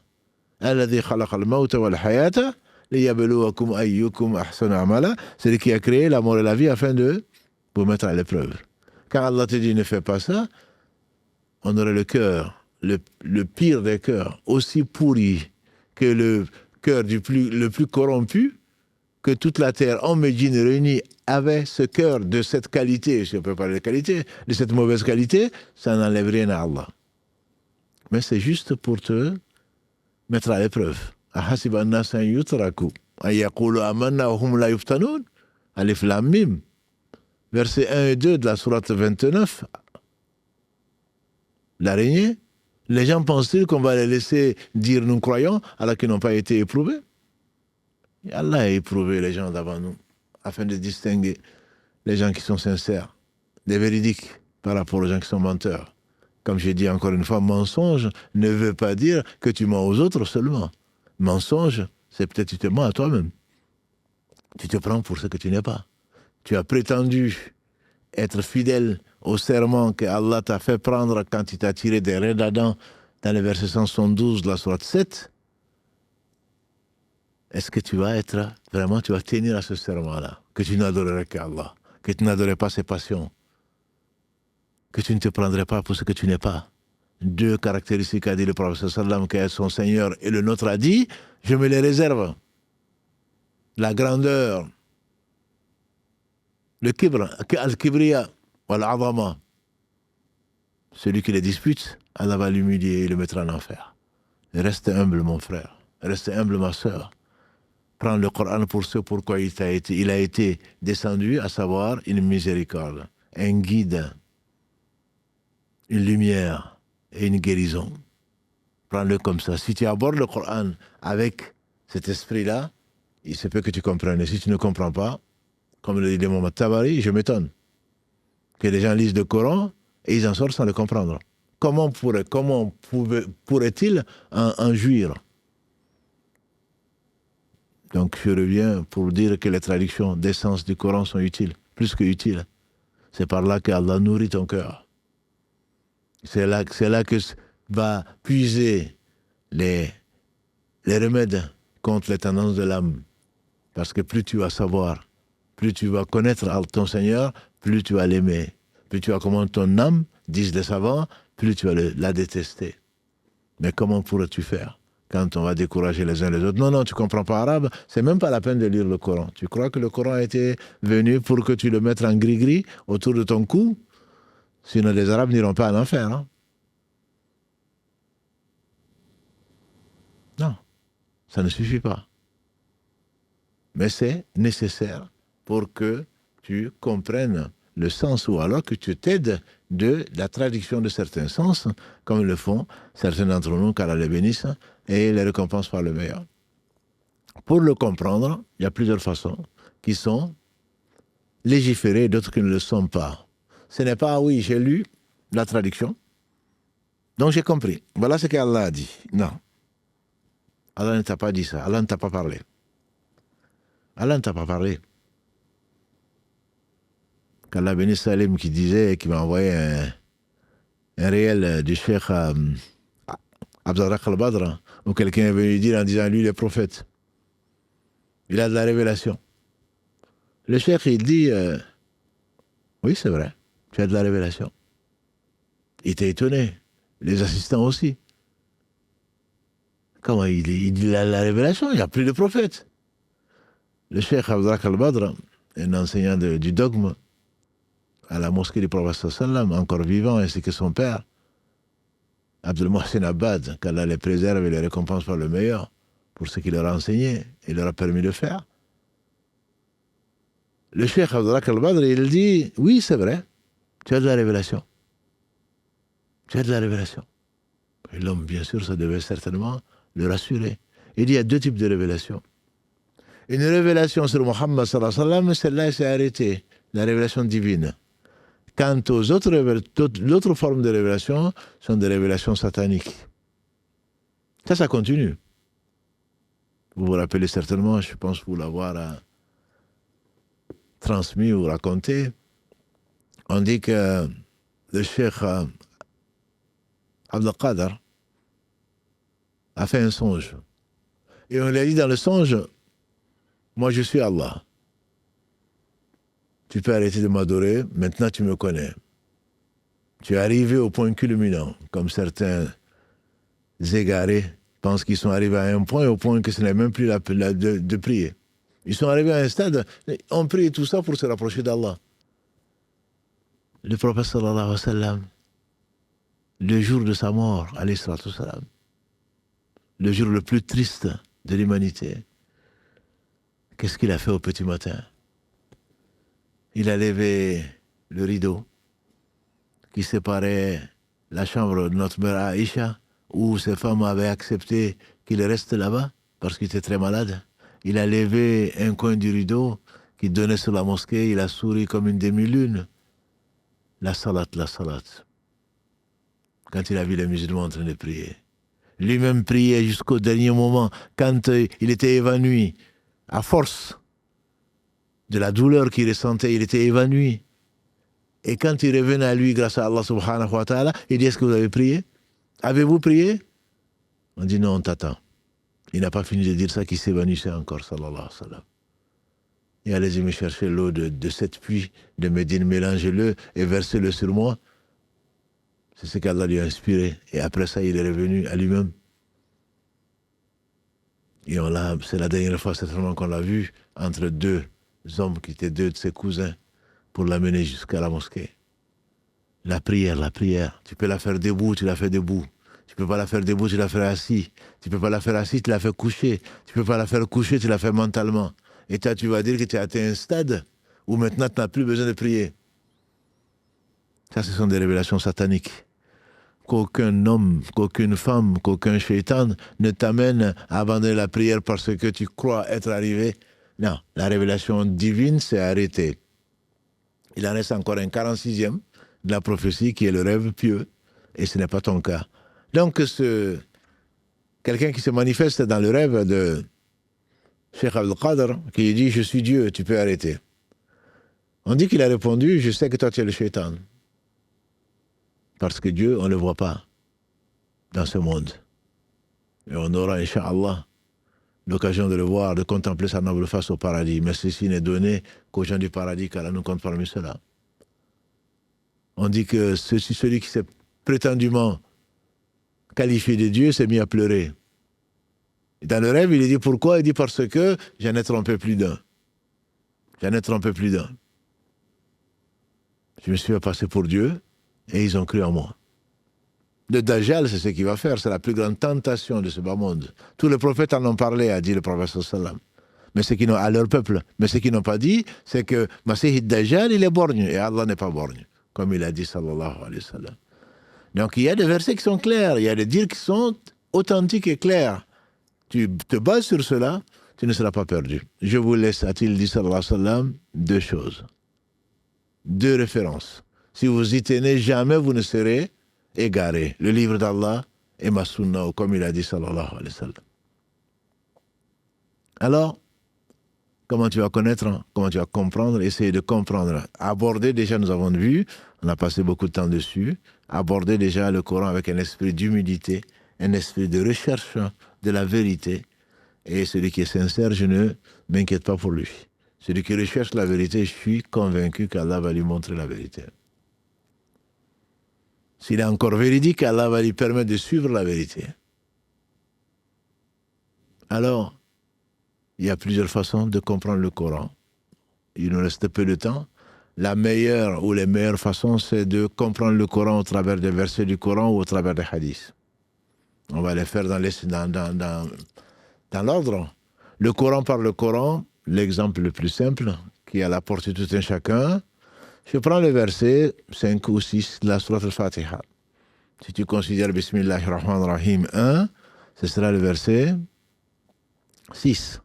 Speaker 1: Alladhi khalaqa al-mawta wal-hayata liyabluwakum ayyukum ahsanu amala. C'est lui qui a créé la mort et la vie afin de vous mettre à l'épreuve. Quand Allah te dit ne fais pas ça, on aurait le cœur, le pire des cœurs, aussi pourri que le cœur le plus corrompu, que toute la terre, hommes et djinns réunis, avait ce cœur de cette qualité, si on peut parler de qualité, de cette mauvaise qualité, ça n'enlève rien à Allah. Mais c'est juste pour te mettre à l'épreuve. Ahasiba an-nas an yutraku an yaqulu amanna wa hum la yuftanun. Alif Lam Mim. Versets 1 et 2 de la sourate 29. L'araignée. Les gens pensent-ils qu'on va les laisser dire nous croyons alors qu'ils n'ont pas été éprouvés? Et Allah a éprouvé les gens d'avant nous afin de distinguer les gens qui sont sincères, des véridiques par rapport aux gens qui sont menteurs. Comme j'ai dit encore une fois, mensonge ne veut pas dire que tu mens aux autres seulement. Mensonge, c'est peut-être tu te mens à toi-même. Tu te prends pour ce que tu n'es pas. Tu as prétendu être fidèle au serment que Allah t'a fait prendre quand il t'a tiré des reins d'Adam dans le verset 172 de la sourate 7. Est-ce que tu vas être, vraiment, tu vas tenir à ce serment-là, que tu n'adorerais qu'Allah, que tu n'adorerais pas ses passions, que tu ne te prendrais pas pour ce que tu n'es pas. Deux caractéristiques a dit le prophète sallam, qu'est son Seigneur, et le nôtre a dit, je me les réserve. La grandeur, le kibr, al-kibriya, wal-azama. Celui qui les dispute, Allah va l'humilier et le mettre en enfer. Reste humble, mon frère. Reste humble, ma sœur. Prends le Coran pour ce pourquoi il a été descendu, à savoir une miséricorde, un guide, une lumière et une guérison. Prends-le comme ça. Si tu abordes le Coran avec cet esprit-là, il se peut que tu comprennes. Et si tu ne comprends pas, comme le dit Mohamed Tabari, je m'étonne que les gens lisent le Coran et ils en sortent sans le comprendre. Comment pourrait-il en jouir? Donc je reviens pour dire que les traductions des sens du Coran sont utiles, plus que utiles. C'est par là qu'Allah nourrit ton cœur. C'est là que va puiser les remèdes contre les tendances de l'âme. Parce que plus tu vas savoir, plus tu vas connaître ton Seigneur, plus tu vas l'aimer. Plus tu vas comment ton âme, disent les savants, plus tu vas la détester. Mais comment pourrais-tu faire quand on va décourager les uns les autres? Non, tu ne comprends pas arabe, c'est même pas la peine de lire le Coran. Tu crois que le Coran a été venu pour que tu le mettes en gris-gris autour de ton cou? Sinon les Arabes n'iront pas en enfer. Hein? Non, ça ne suffit pas. Mais c'est nécessaire pour que tu comprennes le sens ou alors que tu t'aides de la traduction de certains sens, comme le font certains d'entre nous, qu'Allah les bénisse, et les récompense par le meilleur. Pour le comprendre, il y a plusieurs façons qui sont légiférées et d'autres qui ne le sont pas. Ce n'est pas, oui, j'ai lu la traduction, donc j'ai compris. Voilà ce qu'Allah a dit. Non. Allah ne t'a pas dit ça. Allah ne t'a pas parlé. Allah ne t'a pas parlé. Qu'Allah bénisse Salim qui disait, qui m'a envoyé un réel du cheikh Abdallah al-Badr, où quelqu'un est venu dire en disant, lui, il est prophète. Il a de la révélation. Le cheikh, il dit, oui, c'est vrai, tu as de la révélation. Il était étonné. Les assistants aussi. Comment il a la révélation? Il n'y a plus de prophète. Le cheikh Abdallah al-Badr, un enseignant du dogme à la mosquée du prophète sallam, encore vivant, ainsi que son père, Abdul Mohsin Abbad, qu'Allah les préserve et les récompense par le meilleur, pour ce qu'il leur a enseigné et leur a permis de faire. le cheikh Abdullah al-Badr, il dit, oui, c'est vrai, tu as de la révélation. Tu as de la révélation. Et l'homme, bien sûr, ça devait certainement le rassurer. Il dit, il y a deux types de révélations. Une révélation sur Mohammed sallallahu alayhi wa sallam, celle-là, s'est arrêtée, la révélation divine. Quant aux l'autre forme de révélation, sont des révélations sataniques. Ça continue. Vous vous rappelez certainement, je pense vous l'avoir transmis ou raconté. On dit que le cheikh Abdul Qadir a fait un songe. Et on lui a dit dans le songe, moi je suis Allah. Tu peux arrêter de m'adorer, maintenant tu me connais. Tu es arrivé au point culminant, comme certains égarés pensent qu'ils sont arrivés à un point, au point que ce n'est même plus de prier. Ils sont arrivés à un stade, on prie tout ça pour se rapprocher d'Allah. Le prophète sallallahu alayhi wa sallam, le jour de sa mort, alayhi salatu salam, le jour le plus triste de l'humanité, qu'est-ce qu'il a fait au petit matin? Il a levé le rideau qui séparait la chambre de notre mère Aïcha, où ses femmes avaient accepté qu'il reste là-bas parce qu'il était très malade. Il a levé un coin du rideau qui donnait sur la mosquée, il a souri comme une demi-lune. La salat. Quand il a vu les musulmans en train de prier. Lui-même priait jusqu'au dernier moment, quand il était évanoui, à force de la douleur qu'il ressentait, il était évanoui. Et quand il revenait à lui grâce à Allah subhanahu wa ta'ala, il dit, est-ce que vous avez prié? Avez-vous prié? On dit, non, on t'attend. Il n'a pas fini de dire ça, qu'il s'évanouissait encore, sallallahu alayhi wa sallam. Et allez-y me chercher l'eau de cette puits de Médine, mélangez-le et versez-le sur moi. C'est ce qu'Allah lui a inspiré. Et après ça, il est revenu à lui-même. Et c'est la dernière fois certainement qu'on l'a vu entre deux hommes qui étaient deux de ses cousins pour l'amener jusqu'à la mosquée. La prière. Tu peux la faire debout, tu la fais debout. Tu peux pas la faire debout, tu la fais assis. Tu peux pas la faire assis, tu la fais coucher. Tu peux pas la faire coucher, tu la fais mentalement. Et toi, tu vas dire que tu as atteint un stade où maintenant tu n'as plus besoin de prier. Ça, ce sont des révélations sataniques. Qu'aucun homme, qu'aucune femme, qu'aucun shaitan ne t'amène à abandonner la prière parce que tu crois être arrivé. Non, la révélation divine s'est arrêtée. Il en reste encore un 46e de la prophétie qui est le rêve pieux, et ce n'est pas ton cas. Donc, quelqu'un qui se manifeste dans le rêve de Cheikh Abdul Qadir, qui dit « Je suis Dieu, tu peux arrêter ». On dit qu'il a répondu « Je sais que toi tu es le shaitan ». Parce que Dieu, on ne le voit pas dans ce monde. Et on aura, Inch'Allah, l'occasion de le voir, de contempler sa noble face au paradis. Mais ceci n'est donné qu'aux gens du paradis, qu'Allah nous compte parmi ceux-là. On dit que celui qui s'est prétendument qualifié de Dieu s'est mis à pleurer. Et dans le rêve, il dit pourquoi? Il dit parce que j'en ai trompé plus d'un. Je me suis fait passer pour Dieu. Et ils ont cru en moi. Le Dajjal, c'est ce qu'il va faire. C'est la plus grande tentation de ce bas monde. Tous les prophètes en ont parlé, a dit le prophète sallam. Mais ce qu'ils n'ont à leur peuple. Mais ce qu'ils n'ont pas dit, c'est que Masih Dajjal, il est borgne. Et Allah n'est pas borgne. Comme il a dit, sallallahu alayhi wa sallam. Donc il y a des versets qui sont clairs. Il y a des dires qui sont authentiques et clairs. Tu te bases sur cela, tu ne seras pas perdu. Je vous laisse, a-t-il dit, sallallahu alayhi wa sallam, deux choses. Deux références. Si vous y tenez, jamais vous ne serez égarés. Le livre d'Allah et ma sunna, comme il a dit, sallallahu alayhi wa sallam. Alors, comment tu vas connaître, comment tu vas comprendre, essayer de comprendre. Aborder, déjà, nous avons vu, on a passé beaucoup de temps dessus, aborder déjà le Coran avec un esprit d'humilité, un esprit de recherche de la vérité. Et celui qui est sincère, je ne m'inquiète pas pour lui. Celui qui recherche la vérité, je suis convaincu qu'Allah va lui montrer la vérité. S'il est encore véridique, Allah va lui permettre de suivre la vérité. Alors, il y a plusieurs façons de comprendre le Coran. Il nous reste peu de temps. La meilleure ou les meilleures façons, c'est de comprendre le Coran au travers des versets du Coran ou au travers des hadiths. On va les faire dans l'ordre. Le Coran par le Coran, l'exemple le plus simple, qui est à la portée de tout un chacun, je prends le verset 5 ou 6 de la Sourate al-Fatiha. Si tu considères Bismillahirrahmanirrahim 1, ce sera le verset 6.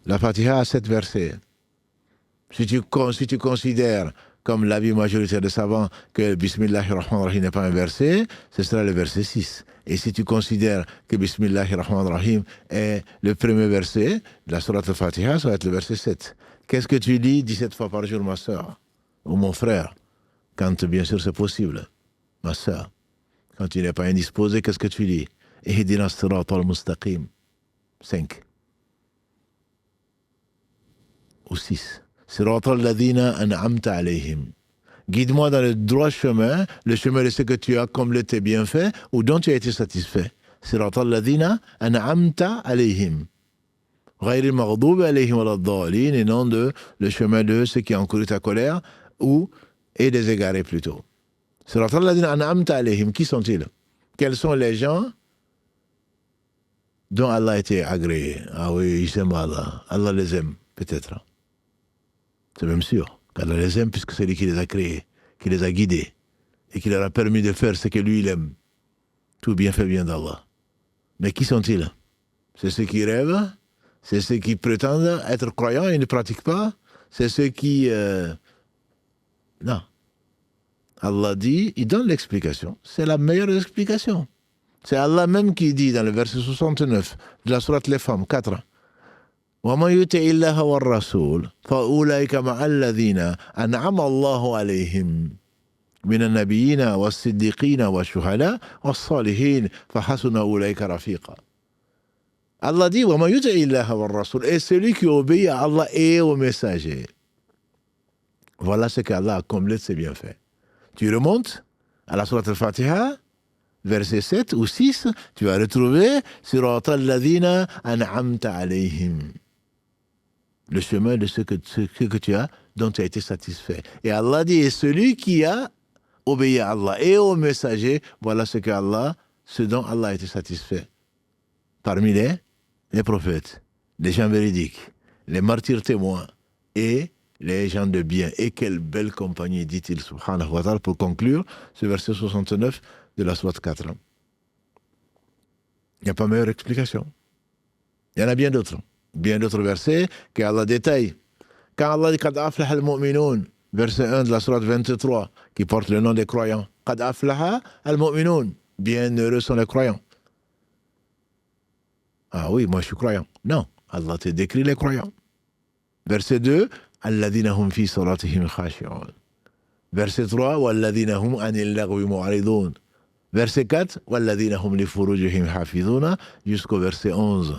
Speaker 1: La Fatiha a 7 versets. Si tu considères, comme l'avis majoritaire des savants, que Bismillahirrahmanirrahim n'est pas un verset, ce sera le verset 6. Et si tu considères que Bismillahirrahmanirrahim est le premier verset de la Sourate al-Fatiha, ça va être le verset 7. Qu'est-ce que tu lis 17 fois par jour, ma soeur ou mon frère? Quand bien sûr c'est possible, ma soeur. Quand tu n'es pas indisposé, qu'est-ce que tu lis? Ihdina as-sirata al-mustaqim. 5. Ou 6. Sirata alladhina an'amta alayhim. Guide-moi dans le droit chemin, le chemin de ce que tu as comblé tes bienfaits ou dont tu as été satisfait. Sirata alladhina an'amta alayhim. Ghayri al-maghdubi alayhim wala-d-dallin, et non de le chemin de ceux qui ont encouru ta colère et des égarés plutôt. Sirata alladhina an'amta alayhim, qui sont-ils? Quels sont les gens dont Allah a été agréé? Ah oui, ils aiment Allah. Allah les aime, peut-être. C'est même sûr qu'Allah les aime puisque c'est lui qui les a créés, qui les a guidés et qui leur a permis de faire ce que lui il aime. Tout bienfait vient d'Allah. Mais qui sont-ils? C'est ceux qui rêvent, c'est ceux qui prétendent être croyants et ne pratiquent pas, c'est ceux qui... Non. Allah dit, il donne l'explication. C'est la meilleure explication. C'est Allah même qui dit dans le verset 69 de la sourate Les Femmes 4. وَمَنْ يُطِعِ اللَّهَ وَالرَّسُولَ فَأُولَئِكَ مَعَ الَّذِينَ أَنْعَمَ اللَّهُ عَلَيْهِمْ مِنَ النَّبِيِّينَ وَالصِّدِّيقِينَ وَالشُّهَدَاءِ وَالصَّالِحِينَ فَحَسُنَ أُولَئِكَ رَفِيقًا. Allah dit وَمَنْ يُطِعِ اللَّهَ وَالرَّسُولَ, et celui qui obéit à Allah et aux messagers. Voilà ce qu'Allah a comblé de ses bienfaits. Tu remontes à la sourate al-Fatiha, verset 7 ou 6, tu vas retrouver Sirata alladhina an'amta alayhim. Le chemin de ce que tu as, dont tu as été satisfait. Et Allah dit, et celui qui a obéi à Allah et aux messagers, voilà ce dont Allah a été satisfait. Parmi les prophètes, les gens véridiques, les martyrs témoins et les gens de bien. Et quelle belle compagnie, dit-il, subhanahu wa ta'ala, pour conclure ce verset 69 de la sourate 4. Il n'y a pas meilleure explication. Il y en a bien d'autres versets qu'Allah détaille. Quand Allah dit Qad aflaha al-mu'minun, verset 1 de la sourate 23, qui porte le nom des croyants. Qad aflaha al-mu'minun, bienheureux sont les croyants. Ah oui, moi je suis croyant. Non, Allah te décrit les croyants. Verset 2, alladhina hum fi salatihim khashi'un. Verset 3, walladhina hum anil lagwi mu'ridun. Verset 4, walladhina hum li furujihim hafidhuna, jusqu'au verset 11.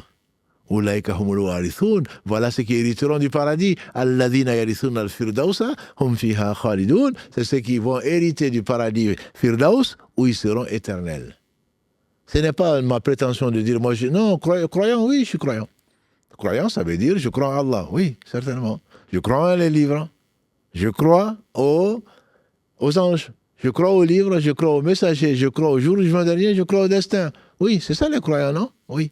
Speaker 1: Ulaika humul warithun, voilà ceux qui hériteront du paradis. Alladhina yarithuna al-firdausa hum fiha khalidun, c'est ceux qui vont hériter du paradis Firdaus où ils seront éternels. Ce n'est pas ma prétention de dire, non, croyant, oui, je suis croyant. Croyant, ça veut dire, je crois en Allah, oui, certainement. Je crois en les livres, je crois aux anges, je crois aux livres, je crois aux messagers, je crois au jour du jugement dernier, je crois au destin. Oui, c'est ça les croyants, non? Oui.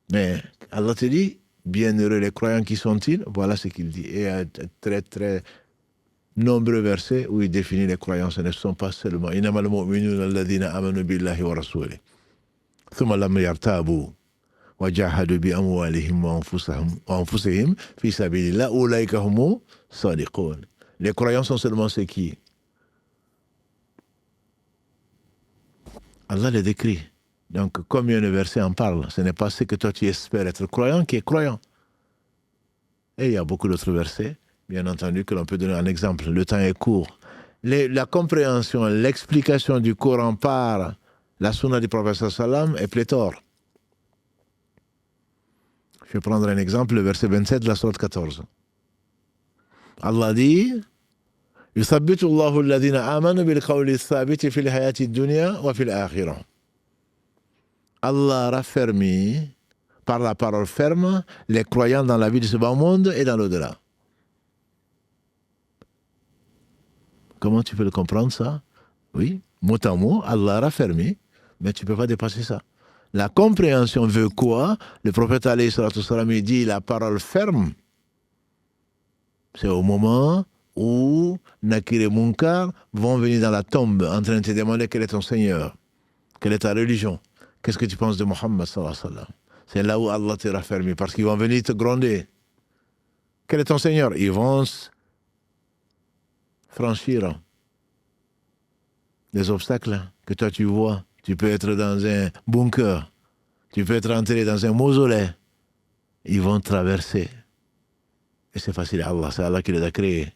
Speaker 1: Mais Allah te dit, bienheureux les croyants qui sont-ils? Voilà ce qu'il dit. Et il y a très, très nombreux versets où il définit les croyants. Ce ne sont pas seulement innamal mu'minuna alladhina amanu billahi wa rasulih thumma lam yartabu wa jahadu bi amwalihim wa anfusihim fi sabilillah ulaika humu sadiqun. Les croyants sont seulement ceux qui Allah les décrit. Donc, combien de versets en parlent? Ce n'est pas ce que toi tu espères être croyant qui est croyant. Et il y a beaucoup d'autres versets, bien entendu, que l'on peut donner un exemple. Le temps est court. La compréhension, l'explication du Coran par la sunna du prophète sallam est pléthore. Je vais prendre un exemple, le verset 27 de la sourate 14. Allah dit يثبت الله الذين آمنوا بالقول الثابت في الحياة الدنيا وفي الآخرة. Allah raffermit par la parole ferme les croyants dans la vie de ce bas monde et dans l'au-delà. Comment tu peux le comprendre ça? Oui, mot à mot, Allah raffermit, mais tu ne peux pas dépasser ça. La compréhension veut quoi? Le prophète alayhi salatu wassalam, il dit la parole ferme. C'est au moment où Nakir et Munkar vont venir dans la tombe en train de te demander quel est ton Seigneur, quelle est ta religion, qu'est-ce que tu penses de Mohammed sallallahu alayhi wa sallam. C'est là où Allah te raffermit, parce qu'ils vont venir te gronder. Quel est ton Seigneur? Ils vont franchir les obstacles que toi tu vois. Tu peux être dans un bunker, tu peux être entré dans un mausolée. Ils vont traverser. Et c'est facile à Allah, c'est Allah qui les a créés.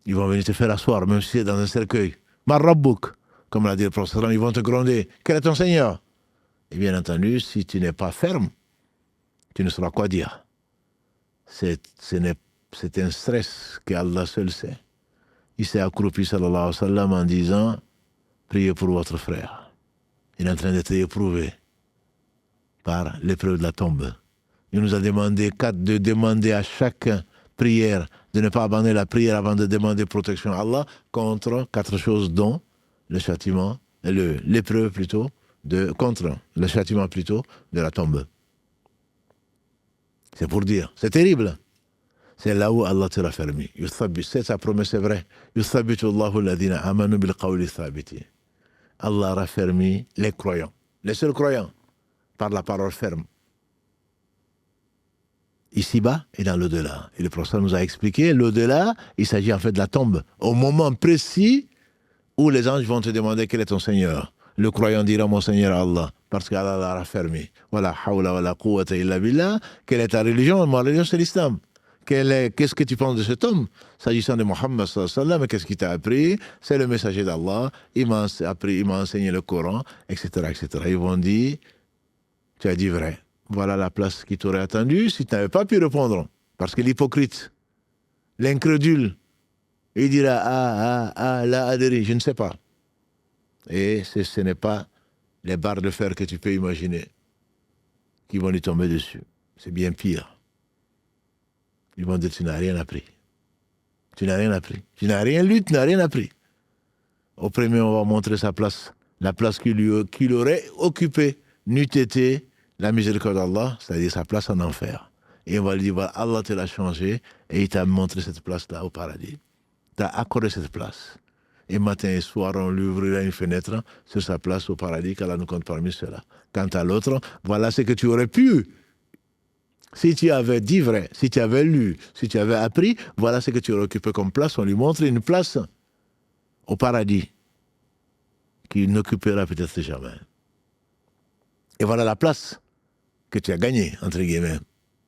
Speaker 1: Ils vont venir te faire asseoir, même si c'est dans un cercueil. Marrabouk, comme l'a dit le prophète, ils vont te gronder. Quel est ton Seigneur? Et bien entendu, si tu n'es pas ferme, tu ne sauras quoi dire. C'est un stress que Allah seul sait. Il s'est accroupi, sallallahu alayhi wa sallam, en disant « Priez pour votre frère ». Il est en train d'être éprouvé par l'épreuve de la tombe. Il nous a demandé de demander à chaque prière, de ne pas abandonner la prière avant de demander protection à Allah contre 4 choses, dont le châtiment, l'épreuve plutôt, contre le châtiment plutôt de la tombe. C'est pour dire, c'est terrible. C'est là où Allah te raffermit. C'est sa promesse, c'est vrai. Allah raffermit les croyants, les seuls croyants, par la parole ferme. Ici-bas et dans l'au-delà. Et le prophète nous a expliqué, l'au-delà, il s'agit en fait de la tombe. Au moment précis où les anges vont te demander quel est ton Seigneur. Le croyant dira mon Seigneur Allah, parce qu'Allah l'a raffermi. Voilà, hawla wa la quwwata illa billah. Quelle est ta religion? Ma religion, c'est l'islam. Qu'est-ce que tu penses de cet homme? S'agissant de Mohammed sallallahu alayhi wa sallam, qu'est-ce qu'il t'a appris? C'est le messager d'Allah, il m'a enseigné le Coran, etc., etc. Ils vont dire, tu as dit vrai. Voilà la place qui t'aurait attendu si tu n'avais pas pu répondre. Parce que l'hypocrite, l'incrédule, il dira la adhérer, je ne sais pas. Et ce n'est pas les barres de fer que tu peux imaginer qui vont lui tomber dessus. C'est bien pire. Ils vont dire tu n'as rien appris. Tu n'as rien appris. Tu n'as rien lu, tu n'as rien appris. Au premier, on va montrer sa place. La place qu'il aurait occupée n'eût été la miséricorde d'Allah, c'est-à-dire sa place en enfer. Et on va lui dire, voilà, Allah te l'a changé et il t'a montré cette place-là au paradis. T'as accordé cette place. Et matin et soir, on lui ouvrira une fenêtre sur sa place au paradis, qu'Allah nous compte parmi ceux-là. Quant à l'autre, voilà ce que tu aurais pu. Si tu avais dit vrai, si tu avais lu, si tu avais appris, voilà ce que tu aurais occupé comme place. On lui montre une place au paradis qu'il n'occupera peut-être jamais. Et voilà la place que tu as gagnée, entre guillemets,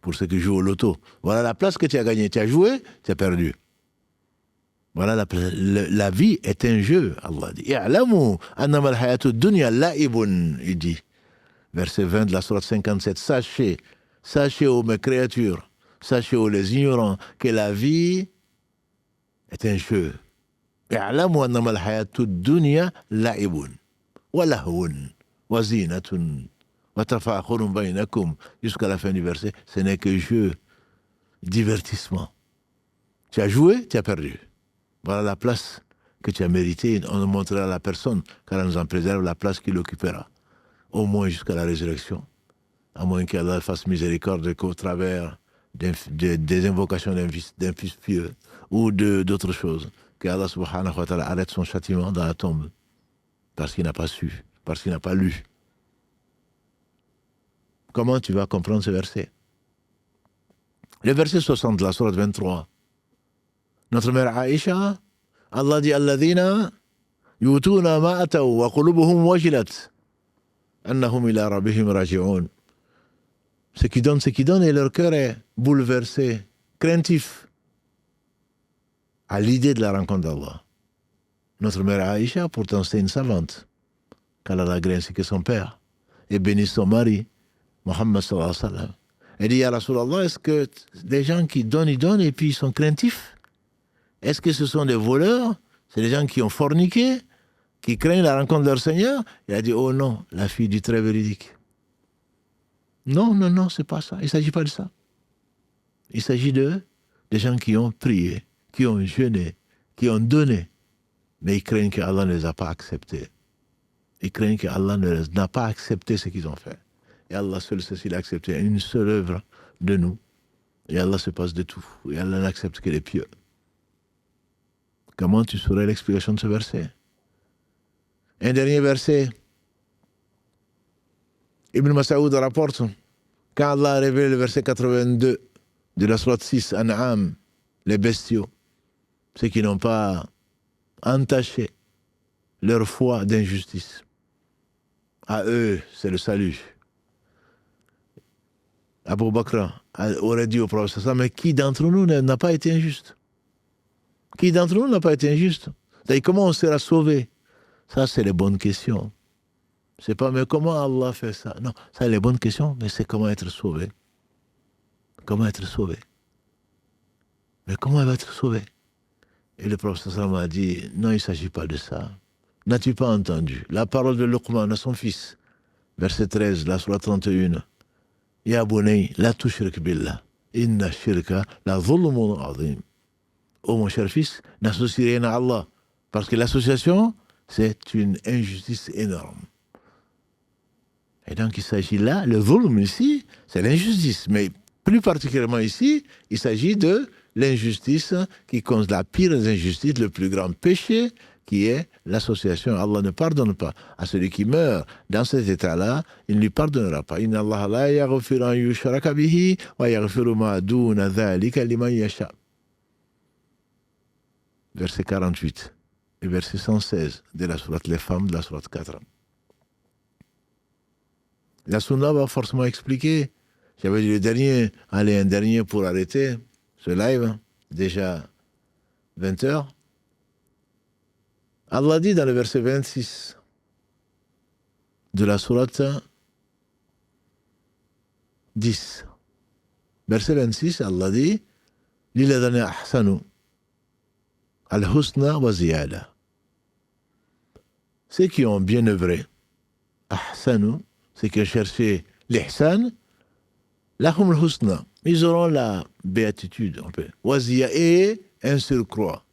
Speaker 1: pour ceux qui jouent au loto. Voilà la place que tu as gagnée. Tu as joué, tu as perdu. Voilà, la vie est un jeu, Allah dit. I'lamu annama al-hayatu dunya la'ibun, il dit. Verset 20 de la sourate 57. Sachez, ô mes créatures, sachez, ô les ignorants, que la vie est un jeu. I'lamu annama al-hayatu dunya la'ibun, wa lahwun, wa zinatun, wa tafakhurun baynakum. Jusqu'à la fin du verset, ce n'est que jeu, divertissement. Tu as joué, tu as perdu. Voilà la place que tu as méritée. On montrera à la personne, car elle nous en préserve, la place qu'il occupera. Au moins jusqu'à la résurrection. À moins qu'Allah fasse miséricorde qu'au travers des invocations d'un fils pieux ou d'autres choses, qu'Allah subhanahu wa ta'ala arrête son châtiment dans la tombe. Parce qu'il n'a pas su, parce qu'il n'a pas lu. Comment tu vas comprendre ce verset? Le verset 60 de la sourate 23. Notre mère Aïcha, Allah dit Alladhina yutuna ma ataw wa qulubuhum wajilat annahum ila rabbihim raji'un. Ceux qui donnent et leur cœur est bouleversé, craintif à l'idée de la rencontre d'Allah. Notre mère Aïcha, pourtant c'est une savante, qu'Allah l'a agréé ainsi que son père, et bénit son mari, Mohammed sallallahu alayhi wa sallam. Elle dit, Ya Rasulallah, est-ce que des gens qui donnent, ils donnent et puis ils sont craintifs? Est-ce que ce sont des voleurs? C'est des gens qui ont forniqué, qui craignent la rencontre de leur Seigneur? Il a dit, oh non, la fille du très véridique. Non, c'est pas ça. Il ne s'agit pas de ça. Il s'agit des gens qui ont prié, qui ont jeûné, qui ont donné, mais ils craignent qu'Allah ne les a pas acceptés. Ils craignent qu'Allah n'a pas accepté ce qu'ils ont fait. Et Allah seul sait s'il a accepté une seule œuvre de nous. Et Allah se passe de tout. Et Allah n'accepte que les pieux. Comment tu saurais l'explication de ce verset? Un dernier verset. Ibn Mas'ud rapporte, quand Allah a révélé le verset 82 de la sourate 6, An'am, les bestiaux, ceux qui n'ont pas entaché leur foi d'injustice. À eux, c'est le salut. Abu Bakr aurait dit au prophète, mais qui d'entre nous n'a pas été injuste? Qui d'entre nous n'a pas été injuste? C'est-à-dire, comment on sera sauvé? Ça, c'est les bonnes questions. C'est pas, mais comment Allah fait ça? Non, ça, c'est les bonnes questions, mais c'est comment être sauvé. Comment être sauvé? Mais comment elle va être sauvée? Et le prophète a dit, non, il ne s'agit pas de ça. N'as-tu pas entendu la parole de Luqman à son fils? Verset 13, la sourate 31. Ya bunay, la tushrik billah. Inna shirka la zulmun azim. Oh mon cher fils, n'associe rien à Allah. Parce que l'association, c'est une injustice énorme. Et donc il s'agit là, le zulm ici, c'est l'injustice. Mais plus particulièrement ici, il s'agit de l'injustice qui cause la pire des injustices, le plus grand péché, qui est l'association. Allah ne pardonne pas à celui qui meurt dans cet état-là, il ne lui pardonnera pas. Inna Allah la yaghfiru an yushraka bihi wa yaghfiru ma duna dhalika liman yasha. Verset 48 et verset 116 de la sourate Les Femmes de la sourate 4. La sunna va forcément expliquer. J'avais dit le dernier, allez, un dernier pour arrêter ce live, déjà 20h. Allah dit dans le verset 26 de la sourate 10, verset 26, Allah dit « Lilladhana ahsanu al-husna wa ziyada » Ceux qui ont bien œuvré, ahsanu, ceux qui ont cherché l'ihsan, lahum al-husna, ils auront la béatitude, wa ziyada, et un surcroît.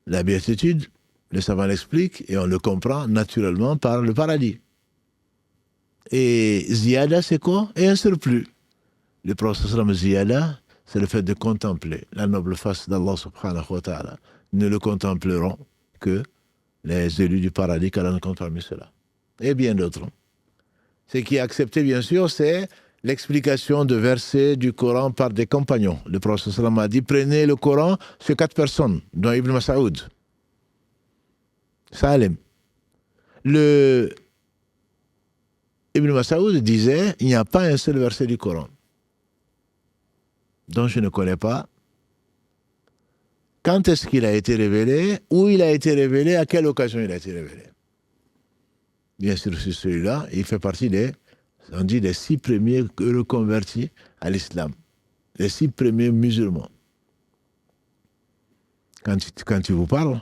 Speaker 1: La béatitude, le savant l'explique, et on le comprend naturellement par le paradis. Et ziyada, c'est quoi? Et un surplus. Le prophète ziyada, c'est le fait de contempler la noble face d'Allah subhanahu wa ta'ala. Ne le contempleront que les élus du paradis, qu'Allah ne compte parmi ceux-là. Et bien d'autres. Ce qui est accepté, bien sûr, c'est l'explication de versets du Coran par des compagnons. Le prophète a dit, prenez le Coran sur 4 personnes, dont Ibn Mas'ud. Salim. Ibn Mas'ud disait, il n'y a pas un seul verset du Coran dont je ne connais pas. Quand est-ce qu'il a été révélé? Où il a été révélé? À quelle occasion il a été révélé? Bien sûr, c'est celui-là. Il fait partie on dit, des 6 premiers reconvertis à l'islam. Les 6 premiers musulmans. Quand tu vous parles,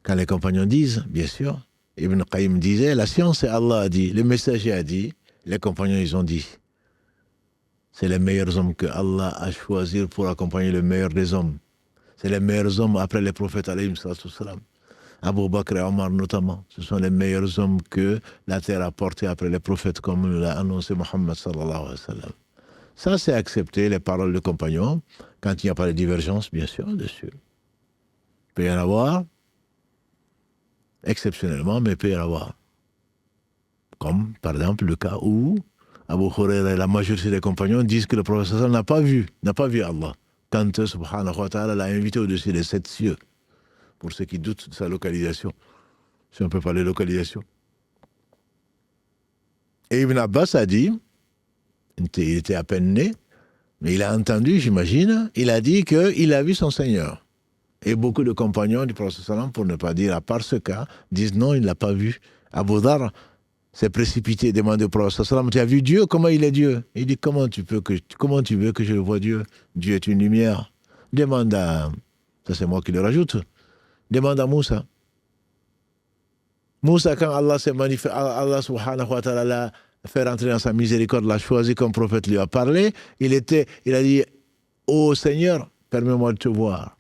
Speaker 1: quand les compagnons disent, bien sûr, Ibn Qayyim disait, la science, Allah a dit, le messager a dit, les compagnons, ils ont dit. C'est les meilleurs hommes que Allah a choisis pour accompagner le meilleur des hommes. C'est les meilleurs hommes après les prophètes, alayhim salatu wassalam. Abu Bakr et Omar notamment, ce sont les meilleurs hommes que la terre a portés après les prophètes, comme l'a annoncé Muhammad sallallahu alayhi wa sallam. Ça, c'est accepter les paroles de compagnons, quand il n'y a pas de divergence, bien sûr, dessus. Il peut y en avoir, exceptionnellement, mais il peut y en avoir. Comme, par exemple, le cas où Abu Huraira et la majorité des compagnons disent que le prophète n'a pas vu Allah, quand subhanahu wa ta'ala l'a invité au-dessus des 7 cieux. Pour ceux qui doutent de sa localisation, si on peut parler de localisation. Et Ibn Abbas a dit, il était à peine né, mais il a entendu, j'imagine, il a dit qu'il a vu son Seigneur. Et beaucoup de compagnons du prophète, pour ne pas dire à part ce cas, disent non, il ne l'a pas vu. Abu Dhar s'est précipité, demande au prophète, tu as vu Dieu? Comment il est Dieu? Il dit, comment tu veux que je le voie Dieu? Dieu est une lumière. Demande à, ça c'est moi qui le rajoute, demande à Moussa. Moussa, quand Allah s'est manifesté, Allah subhanahu wa ta'ala l'a fait rentrer dans sa miséricorde, l'a choisi comme prophète, lui a parlé, il a dit, ô Seigneur, permets-moi de te voir.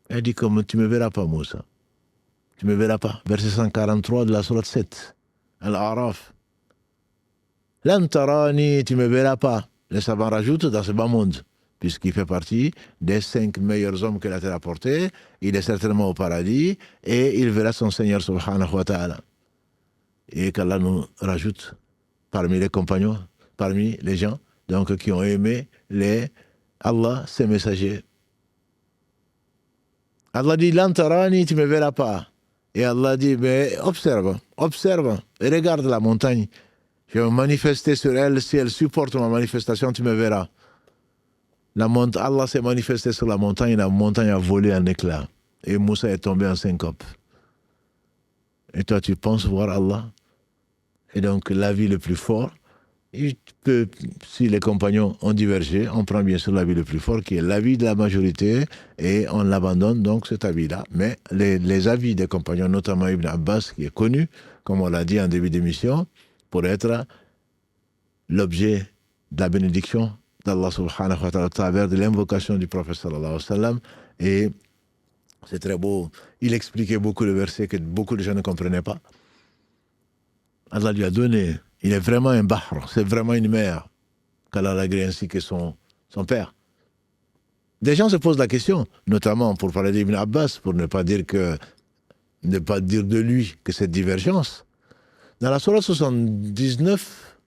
Speaker 1: Il dit, comme tu ne me verras pas, Moussa. tu ne me verras pas. Verset 143 de la sourate 7, Al-A'raf. Lan tarani, tu ne me verras pas. Les savants rajoutent dans ce bas monde, puisqu'il fait partie des 5 meilleurs hommes que la terre a portés. Il est certainement au paradis et il verra son Seigneur subhanahu wa ta'ala. Et qu'Allah nous rajoute parmi les compagnons, parmi les gens donc, qui ont aimé Allah, ses messagers. Allah dit, Lan tarani, tu ne me verras pas. Et Allah dit, mais observe, et regarde la montagne. Je vais me manifester sur elle, si elle supporte ma manifestation, tu me verras. Allah s'est manifesté sur la montagne a volé en éclats. Et Moussa est tombé en syncope. Et toi, tu penses voir Allah? Et donc, l'avis le plus fort, si les compagnons ont divergé, on prend bien sûr l'avis le plus fort, qui est l'avis de la majorité, et on l'abandonne, donc, cet avis-là. Mais les avis des compagnons, notamment Ibn Abbas, qui est connu, comme on l'a dit en début d'émission, pour être l'objet de la bénédiction d'Allah subhanahu wa ta'ala à travers de l'invocation du prophète sallallahu alayhi wa sallam. Et c'est très beau. Il expliquait beaucoup de versets que beaucoup de gens ne comprenaient pas. Allah lui a donné. Il est vraiment un bahr, c'est vraiment une mer qu'Allah a agréé ainsi que son père. Des gens se posent la question, notamment pour parler d'Ibn Abbas, pour ne pas dire de lui que cette divergence. Dans la sourate 79,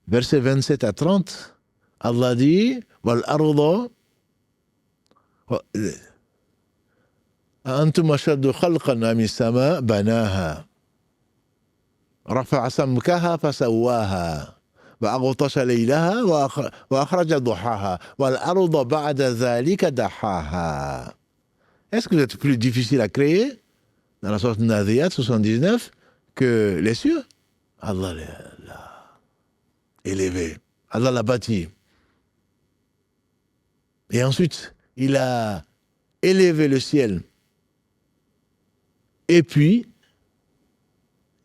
Speaker 1: versets 27 à 30, Allah dit Wal arda antum ashaddu khalqan amis sama banaha rafa'a samkaha fasawwaha wa aghtasha laylaha wa akhraja duhaha wal arda ba'da dhalika dahaha. Est-ce que vous êtes plus difficile à créer dans la sourate Nadhiyat 79 que les cieux? Allah l'a élevé. Allah l'a bâti. Et ensuite, il a élevé le ciel. Et puis,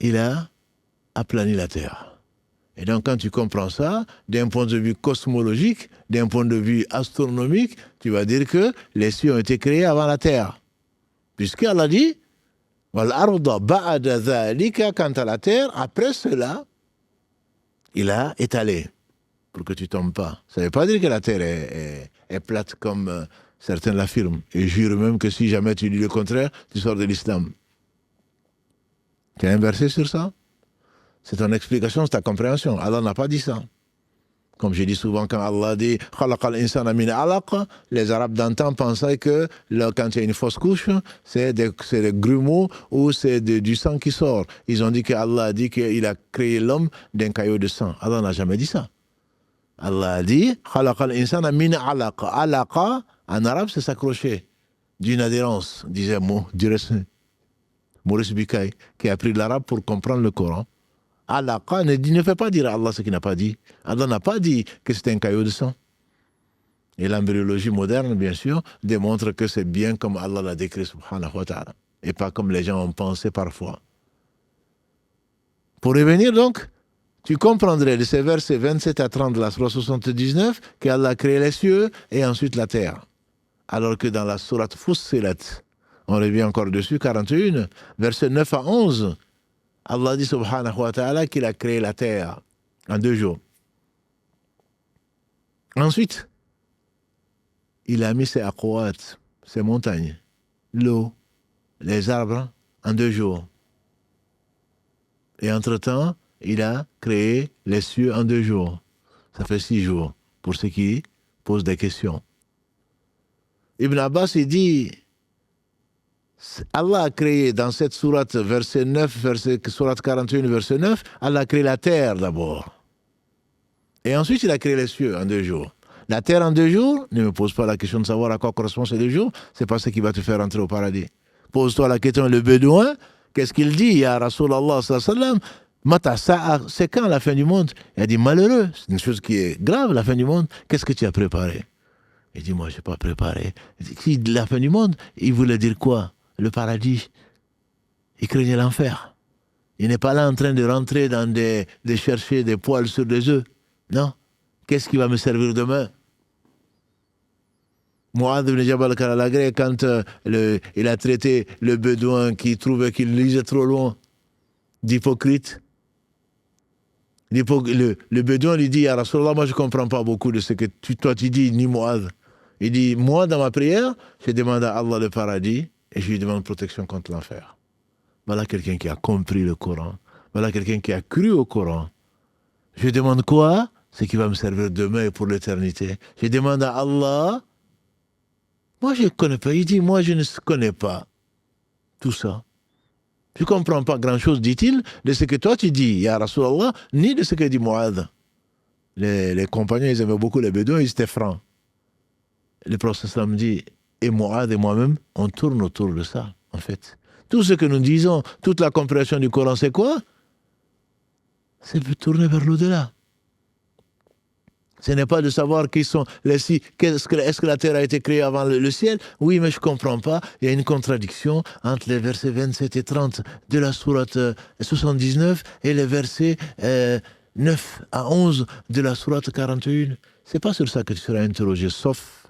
Speaker 1: il a aplani la terre. Et donc, quand tu comprends ça, d'un point de vue cosmologique, d'un point de vue astronomique, tu vas dire que les cieux ont été créés avant la terre. Puisqu'Allah dit Wal arda ba'da dhalika, quant à la terre, après cela, il a étalé pour que tu ne tombes pas. Ça ne veut pas dire que la terre est plate comme certains l'affirment. Et jure même que si jamais tu dis le contraire, tu sors de l'islam. Tu as un verset sur ça? C'est ton explication, c'est ta compréhension. Allah n'a pas dit ça. Comme je dis souvent, quand Allah dit « Khalaqal insana min alaq », les Arabes d'antan pensaient que quand il y a une fausse couche, c'est des grumeaux ou c'est du sang qui sort. Ils ont dit qu'Allah a dit qu'il a créé l'homme d'un caillot de sang. Allah n'a jamais dit ça. Allah a dit « Khalaqal insana min alaq ». Alaqa, en arabe, c'est s'accrocher d'une adhérence, disait Maurice Bucaille, qui a appris l'arabe pour comprendre le Coran. Alaqa ne fait pas dire à Allah ce qu'il n'a pas dit. Allah n'a pas dit que c'est un caillot de sang. Et l'embryologie moderne, bien sûr, démontre que c'est bien comme Allah l'a décrit, subhanahu wa ta'ala, et pas comme les gens ont pensé parfois. Pour revenir donc, tu comprendrais de ces versets 27 à 30 de la sourate 79 qu'Allah a créé les cieux et ensuite la terre. Alors que dans la sourate Fussilat, on revient encore dessus, 41, versets 9 à 11, Allah dit subhanahu wa ta'ala qu'il a créé la terre en 2 jours. Ensuite, il a mis ses aqwat, ses montagnes, l'eau, les arbres en 2 jours. Et entre-temps, il a créé les cieux en 2 jours. Ça fait 6 jours, pour ceux qui posent des questions. Ibn Abbas, il dit, Allah a créé dans cette sourate, verset 9, sourate 41, verset 9, Allah a créé la terre d'abord. Et ensuite, il a créé les cieux en 2 jours. La terre en 2 jours, ne me pose pas la question de savoir à quoi correspond ces 2 jours, c'est pas ce qui va te faire entrer au paradis. Pose-toi la question, le bédouin, qu'est-ce qu'il dit? Ya Rasulallah sallallahu alayhi wa sallam, Mata sa'a, c'est quand la fin du monde? Il a dit malheureux, c'est une chose qui est grave, la fin du monde. Qu'est-ce que tu as préparé? Il dit moi, je n'ai pas préparé. Il dit, la fin du monde, il voulait dire quoi? Le paradis. Il craignait l'enfer. Il n'est pas là en train de rentrer de chercher des poils sur des œufs. Non. Qu'est-ce qui va me servir demain? Mu'adh ibn Jabal Karalagré, quand il a traité le bédouin qui trouvait qu'il lisait trop loin d'hypocrite, le bédouin lui dit, « Ya Rasulallah, moi je ne comprends pas beaucoup de ce que toi tu dis, ni Mu'adh. » Il dit, « Moi, dans ma prière, je demande à Allah le paradis et je lui demande protection contre l'enfer. » Voilà quelqu'un qui a compris le Coran. Voilà quelqu'un qui a cru au Coran. Je demande quoi? Ce qui va me servir demain et pour l'éternité. Je demande à Allah. Moi, je ne connais pas. Il dit, moi, je ne connais pas tout ça. Je ne comprends pas grand-chose, dit-il, de ce que toi tu dis, Ya Rasulallah, ni de ce que dit Mu'adh. Les compagnons, ils aimaient beaucoup les bédouins, ils étaient francs. Le prophète me dit, et Mu'adh et moi-même, on tourne autour de ça, en fait. Tout ce que nous disons, toute la compréhension du Coran, c'est quoi? C'est de tourner vers l'au-delà. Ce n'est pas de savoir qui sont est-ce que la terre a été créée avant le ciel? Oui, mais je ne comprends pas. Il y a une contradiction entre les versets 27 et 30 de la sourate 79 et les versets 9 à 11 de la sourate 41. Ce n'est pas sur ça que tu seras interrogé, sauf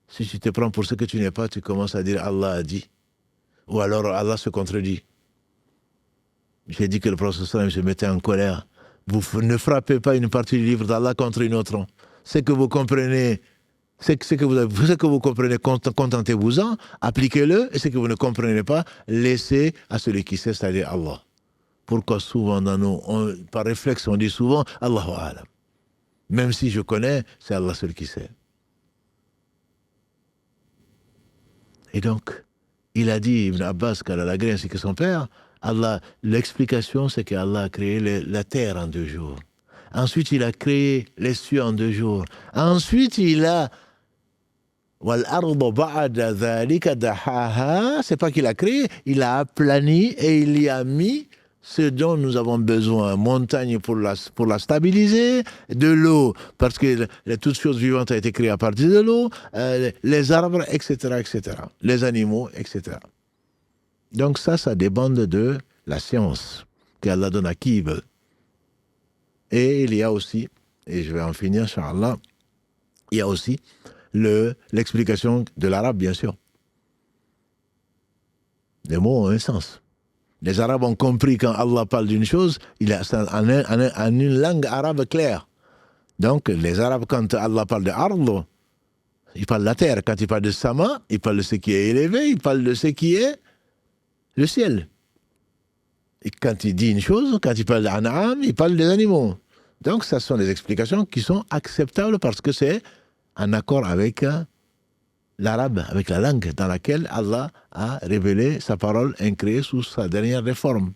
Speaker 1: si tu te prends pour ce que tu n'es pas, tu commences à dire Allah a dit. Ou alors Allah se contredit. J'ai dit que le prophète se mettait en colère. Vous ne frappez pas une partie du livre d'Allah contre une autre. Ce que vous comprenez, ce que vous comprenez, contentez-vous-en, appliquez-le, et ce que vous ne comprenez pas, laissez à celui qui sait, c'est-à-dire Allah. Pourquoi souvent dans nous, par réflexe, on dit souvent Allahu A'lam. Même si je connais, c'est Allah seul qui sait. Et donc, il a dit, Ibn Abbas, Karalagré, ainsi que son père, l'explication, c'est qu'Allah a créé la terre en 2 jours. Ensuite, il a créé les cieux en 2 jours. Ensuite, il a... C'est pas qu'il a créé, il a aplani et il y a mis ce dont nous avons besoin. Montagne pour la stabiliser, de l'eau, parce que toutes choses vivantes ont été créées à partir de l'eau, les arbres, etc., etc., les animaux, etc. Donc ça dépend de la science qu'Allah donne à qui il veut. Et il y a aussi, et je vais en finir, Inch'Allah, il y a aussi l'explication de l'arabe, bien sûr. Les mots ont un sens. Les Arabes ont compris quand Allah parle d'une chose, en une langue arabe claire. Donc les Arabes, quand Allah parle de ard, il parle de la terre. Quand il parle de sama, il parle de ce qui est élevé, il parle de ce qui est le ciel. Et quand il dit une chose, quand il parle d'an'am, il parle des animaux. Donc, ce sont des explications qui sont acceptables parce que c'est en accord avec l'arabe, avec la langue dans laquelle Allah a révélé sa parole incréée sous sa dernière réforme.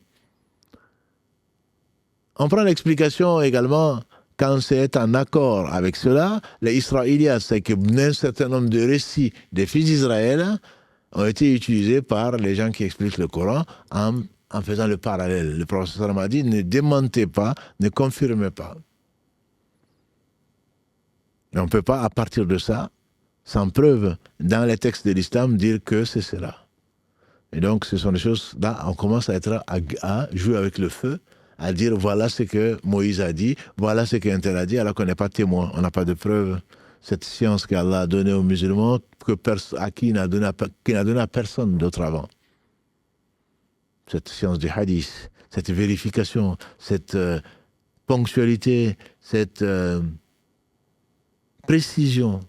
Speaker 1: On prend l'explication également quand c'est en accord avec cela. Les Israéliens, c'est qu'un certain nombre de récits des fils d'Israël ont été utilisés par les gens qui expliquent le Coran en faisant le parallèle. Le prophète m'a dit, ne démentez pas, ne confirmez pas. Mais on ne peut pas, à partir de ça, sans preuve, dans les textes de l'islam, dire que c'est cela. Et donc, ce sont des choses, là, on commence à jouer avec le feu, à dire, voilà ce que Moïse a dit, voilà ce qu'un tel a dit, alors qu'on n'est pas témoin, on n'a pas de preuve. Cette science qu'Allah a donnée aux musulmans, qui n'a donné à personne d'autre avant. Cette science du hadith, cette vérification, cette ponctualité, cette précision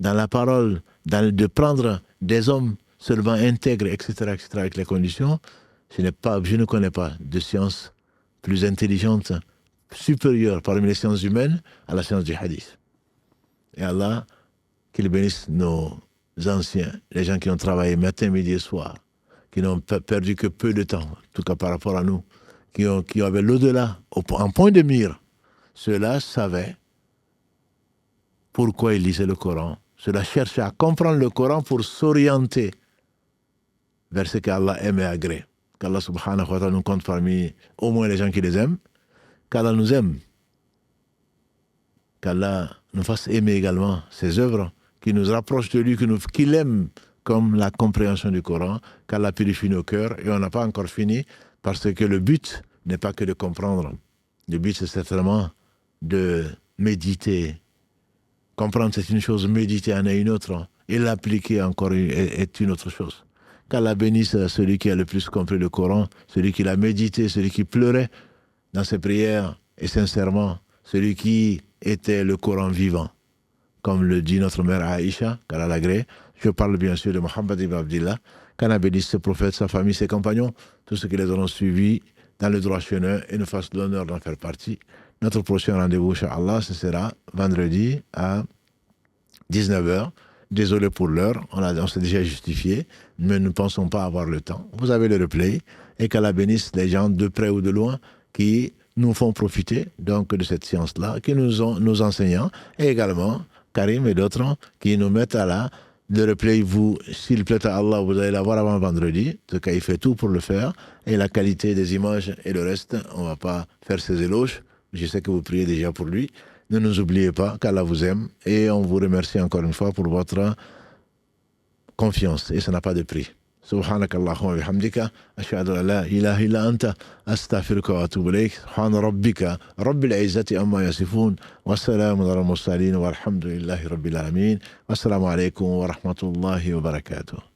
Speaker 1: dans la parole, de prendre des hommes seulement intègres, etc., avec les conditions, je ne connais pas de science plus intelligente, supérieure parmi les sciences humaines à la science du hadith. Et Allah, qu'il bénisse nos anciens, les gens qui ont travaillé matin, midi et soir, qui n'ont perdu que peu de temps, en tout cas par rapport à nous, qui avaient l'au-delà, en point de mire. Ceux-là savaient pourquoi ils lisaient le Coran. Ceux-là cherchaient à comprendre le Coran pour s'orienter vers ce qu'Allah aime et agrée. Qu'Allah subhanahu wa ta'ala nous compte parmi au moins les gens qui les aiment, qu'Allah nous aime, qu'Allah nous fasse aimer également ses œuvres, qui nous rapprochent de lui, qu'il aime comme la compréhension du Coran, qu'Allah purifie nos cœurs. Et on n'a pas encore fini, parce que le but n'est pas que de comprendre. Le but, c'est certainement de méditer, Comprendre, c'est une chose, méditer en est une autre. Et l'appliquer encore est une autre chose. Qu'Allah bénisse celui qui a le plus compris le Coran, celui qui l'a médité, celui qui pleurait dans ses prières, et sincèrement, celui qui était le Coran vivant. Comme le dit notre mère Aïcha, qu'Allah l'agrée. Je parle bien sûr de Mohammed ibn Abdillah. Qu'Allah bénisse ce prophète, sa famille, ses compagnons, tous ceux qui les auront suivis dans le droit chemin et nous fassent l'honneur d'en faire partie. Notre prochain rendez-vous, Inch'Allah, ce sera vendredi à 19h. Désolé pour l'heure, on s'est déjà justifié, mais nous ne pensons pas avoir le temps. Vous avez le replay, et qu'Allah bénisse les gens de près ou de loin qui nous font profiter donc de cette science-là, qui nos enseignants, et également Karim et d'autres qui nous mettent à le replay. Vous, s'il plaît à Allah, vous allez l'avoir avant vendredi. En tout cas, il fait tout pour le faire. Et la qualité des images et le reste, on ne va pas faire ses éloges. Je sais que vous priez déjà pour lui. Ne nous oubliez pas qu'Allah vous aime et on vous remercie encore une fois pour votre confiance et ça n'a pas de prix. سبحانك اللهم وبحمدك أشهد أن لا إله إلا أنت أستغفرك وأتوب إليك سبحان ربك رب العزة عما يصفون والسلام على المرسلين والحمد لله رب العالمين والسلام عليكم ورحمة الله وبركاته.